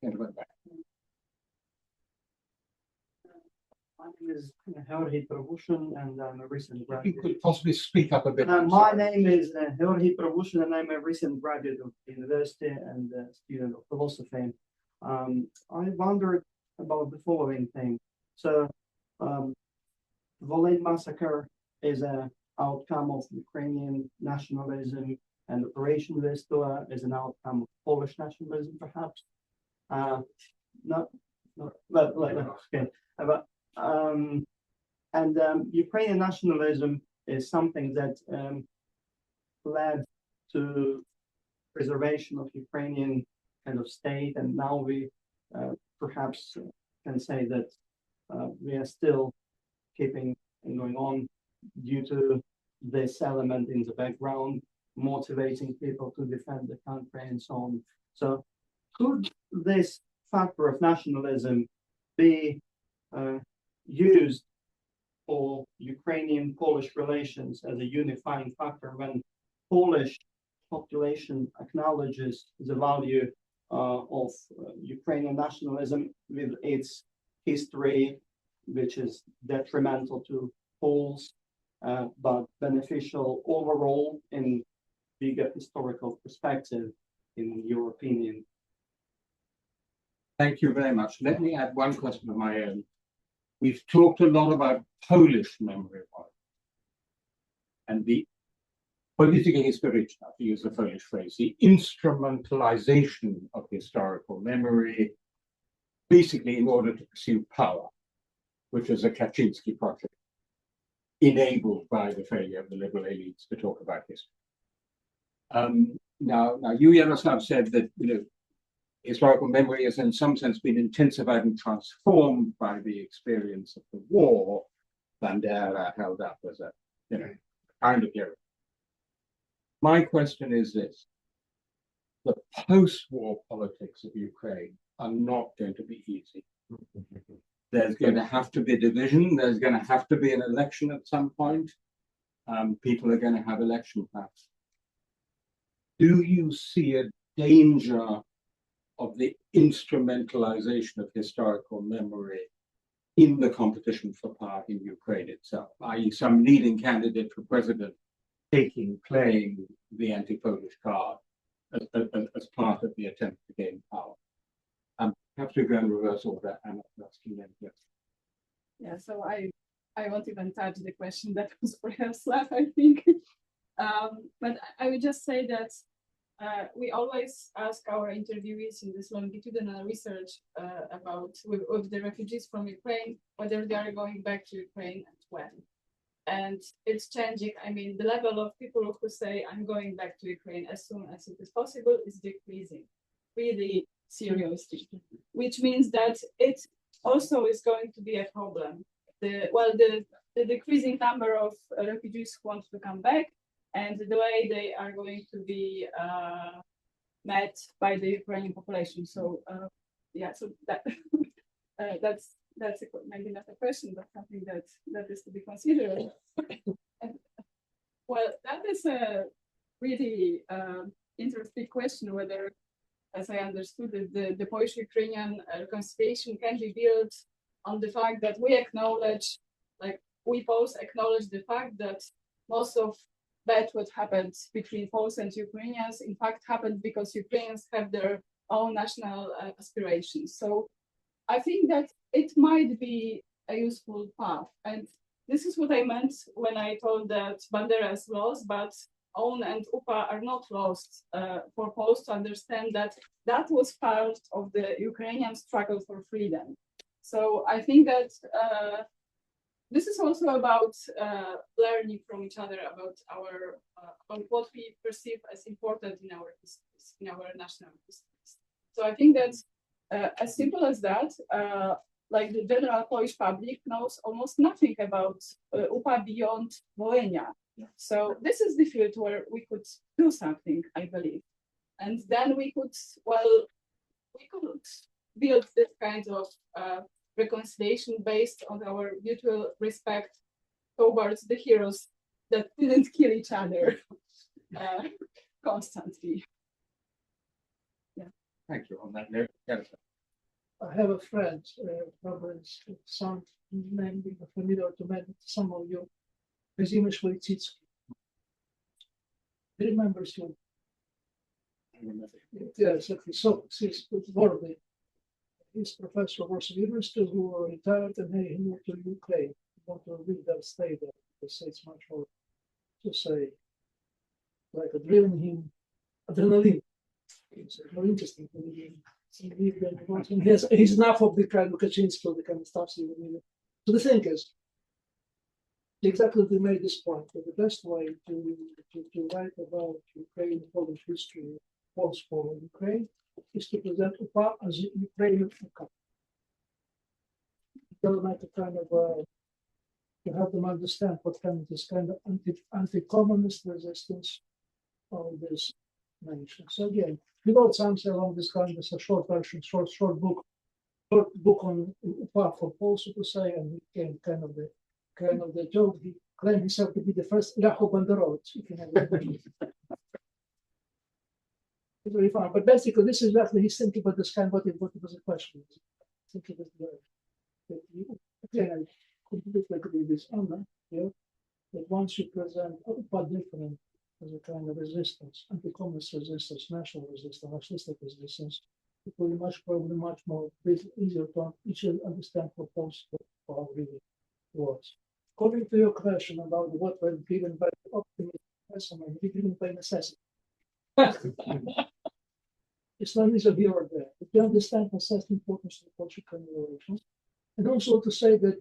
together. My name is Hrytsak, and I'm a recent You graduate. could possibly speak up a bit. My name is Hrytsak, and I'm a recent graduate of the university and a student of philosophy. I wondered about the following thing. So, Volyn massacre is an outcome of Ukrainian nationalism, and Operation Wylegała is an outcome of Polish nationalism, perhaps. Ukrainian nationalism is something that led to preservation of Ukrainian kind of state, and now we perhaps can say that we are still keeping and going on due to this element in the background, motivating people to defend the country and so on. So could this factor of nationalism be used for Ukrainian-Polish relations as a unifying factor when Polish population acknowledges the value of Ukrainian nationalism with its history, which is detrimental to Poles, but beneficial overall in bigger historical perspective, in your opinion? Thank you very much. Let me add one question of my own. We've talked a lot about Polish memory and the polityka historyczna, to use the Polish phrase, the instrumentalization of historical memory, basically in order to pursue power, which is a Kaczynski project, enabled by the failure of the liberal elites to talk about history. Now you, Yaroslav, said that historical memory has in some sense been intensified and transformed by the experience of the war. Bandera held up as a kind of hero. My question is this: the post-war politics of Ukraine are not going to be easy. There's going to have to be division. There's going to have to be an election at some point. People are going to have election plans. Do you see a danger of the instrumentalization of historical memory in the competition for power in Ukraine itself, i.e. some leading candidate for president playing the anti-Polish card as part of the attempt to gain power. Perhaps we go in reverse order and asking them. Yes. Yeah, so I won't even touch the question that was for Yaroslav, I think. But I would just say that we always ask our interviewees in this longitudinal research about with the refugees from Ukraine, whether they are going back to Ukraine and when. And it's changing. I mean, the level of people who say, I'm going back to Ukraine as soon as it is possible is decreasing really seriously, which means that it also is going to be a problem. The decreasing number of refugees who want to come back and the way they are going to be met by the Ukrainian population. So so that that's maybe not a question, but something that is to be considered. Well, that is a really interesting question, whether, as I understood it, the Polish-Ukrainian reconciliation can be built on the fact that we acknowledge, like we both acknowledge the fact that most of bad what happened between Poles and Ukrainians, in fact, happened because Ukrainians have their own national aspirations. So I think that it might be a useful path. And this is what I meant when I told that Bandera is lost, but OUN and UPA are not lost for Poles to understand that that was part of the Ukrainian struggle for freedom. So I think that this is also about learning from each other about about what we perceive as important in our histories, in our national histories. So I think that as simple as that, like the general Polish public knows almost nothing about UPA beyond Volhynia. So this is the field where we could do something, I believe. And then we could build this kind of reconciliation based on our mutual respect towards the heroes that didn't kill each other constantly. Yeah. Thank you. On that note, I have a friend, probably some name being familiar to some of you, Kazimierz Wojcicki. He remembers you. I remember. Yes, exactly. So he's Warby. He's professor of Warsaw University who retired and he moved to Ukraine. He wanted to live there, stay there, because it's much more, to say, like adrenaline. It's more interesting to live. He's enough of the kind of Kaczynski, the kind of stuff. So the thing is, exactly we made this point that the best way to write about Ukraine, Polish history, post-war Ukraine, is to present UPA as a Ukrainian UPA. Like a kind of to have them understand what kind of this kind of anti-communist resistance of this nation. So again, we wrote something along this kind of a short version, short book on UPA for Poles, to say, and he became kind of the joke. He claimed himself to be the first Lechów Banderowicz, if you have It's very fun. But basically, this is exactly he's thinking about this kind of what it was a question. Thinking that again, I completely agree with this Anna here, that once you present UPA different as a kind of resistance, anti-communist resistance, national resistance, nationalistic resistance, it will be probably much more easier to understand what post-war really was. According to your question about what was given by optimism, be given by necessity. It's not easy here or there. But you understand and assess the importance of Polish-Ukrainian relations. And also to say that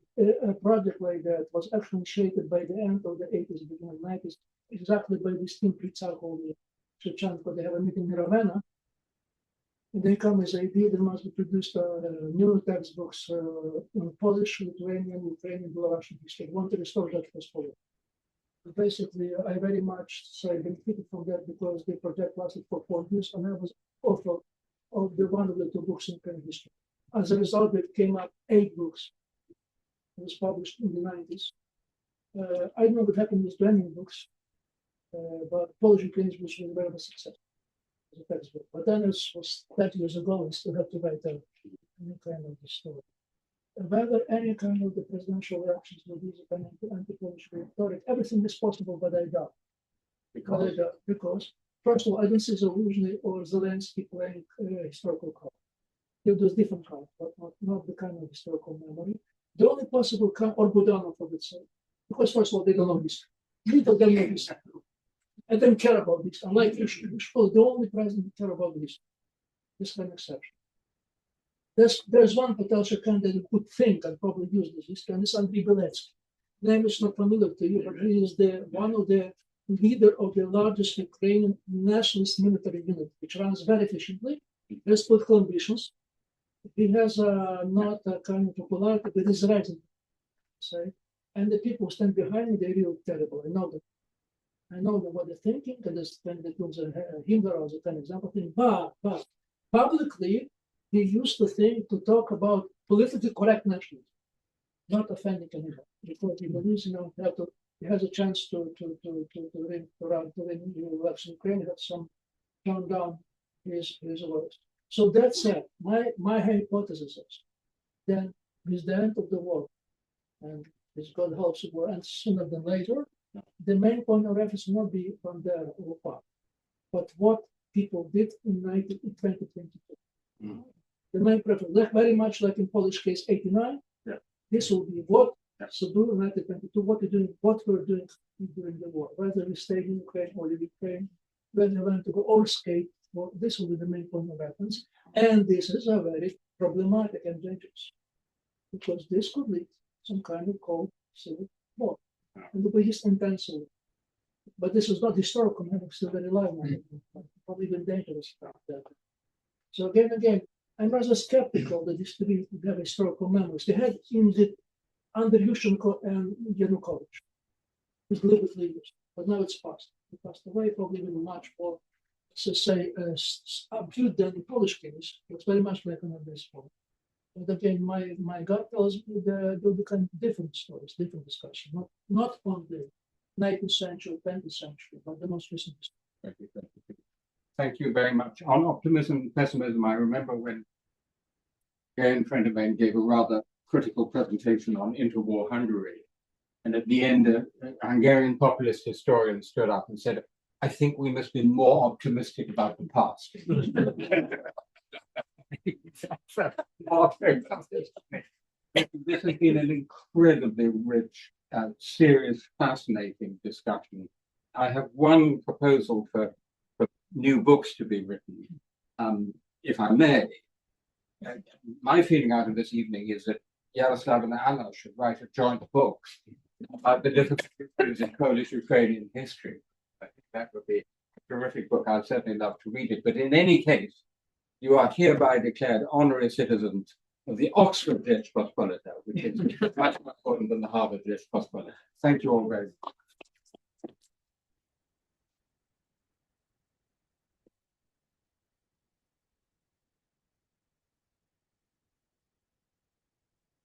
a project like that was actually initiated by the end of the 80s, beginning of the 90s, exactly by this team Hrytsak or Shevchenko. They have a meeting in Ravenna. And they come with the idea there must be produced new textbooks in Polish, Lithuanian, Ukrainian, Belarusian history. They want to restore that history. Basically, I very much benefited from that because the project lasted for 4 years, and I was author of one of the 2 books in Ukrainian history. As a result, it came up 8 books. It was published in the 90s. I don't know what happened with Lithuanian books, but Polish-Ukrainian books was very successful as a textbook. But then it was 30 years ago, we still have to write a new kind of the story. Whether any kind of the presidential elections will be kind of anti-Polish rhetoric, everything is possible, but I doubt. Because first of all, I don't see Zelensky or Zelensky playing historical card. He'll do different card, but not the kind of historical memory. The only possible card, or Budanov, I would say, because first of all, they don't know history. Little they know history. And don't care about this. Unlike Yushko, the only president who care about this. This is an exception. There's one potential candidate who could think and probably use this history, and it's Andriy Beletsky. Name is not familiar to you, but he is one of the leader of the largest Ukrainian nationalist military unit, which runs very efficiently, has political ambitions. He has not a kind of popularity, but he's rising, say, and the people who stand behind him, they're really terrible. I know that. I know what they're thinking, and there's Himmler as an example thing, but publicly, he used to talk about politically correct nationalism, not offending anyone, because he believes, he has a chance to win the election. Ukraine had some tone down his words. So that said, my hypothesis is then with the end of the war, and as God helps it will end sooner than later, the main point of reference will not be from there or far, but what people did in 2022. Mm. The main preference, very much like in Polish case 89, this will be what so do in 1922, what we're doing during the war, whether we stayed in Ukraine or in Ukraine, whether we want to go or escape. Well, this will be the main point of reference, and this is a very problematic and dangerous, because this could lead to some kind of cold civil war, and the biggest intensity. But this is not historical, it's still very live, probably even dangerous about that. So again, I'm rather skeptical that these three have historical memories. They had in the under Yushchenko and Yanukovych, who's lived with leaders, but now it's past. He passed away, probably even much more, subdued than the Polish case. It's very much like on this one. But again, my gut tells me there will be kind of different stories, different discussion, not on the 19th century, 20th century, but the most recent history. Thank you very much. On optimism and pessimism, I remember when a friend of mine gave a rather critical presentation on interwar Hungary. And at the end, a Hungarian populist historian stood up and said, I think we must be more optimistic about the past. This has been an incredibly rich, serious, fascinating discussion. I have one proposal for new books to be written, if I may. My feeling out of this evening is that Yaroslav and Anna should write a joint book about the difficulties in Polish-Ukrainian history. I think that would be a terrific book. I'd certainly love to read it. But in any case, you are hereby declared honorary citizens of the Oxford Rzeczpospolita, which is much more important than the Harvard Rzeczpospolita. Thank you all very much.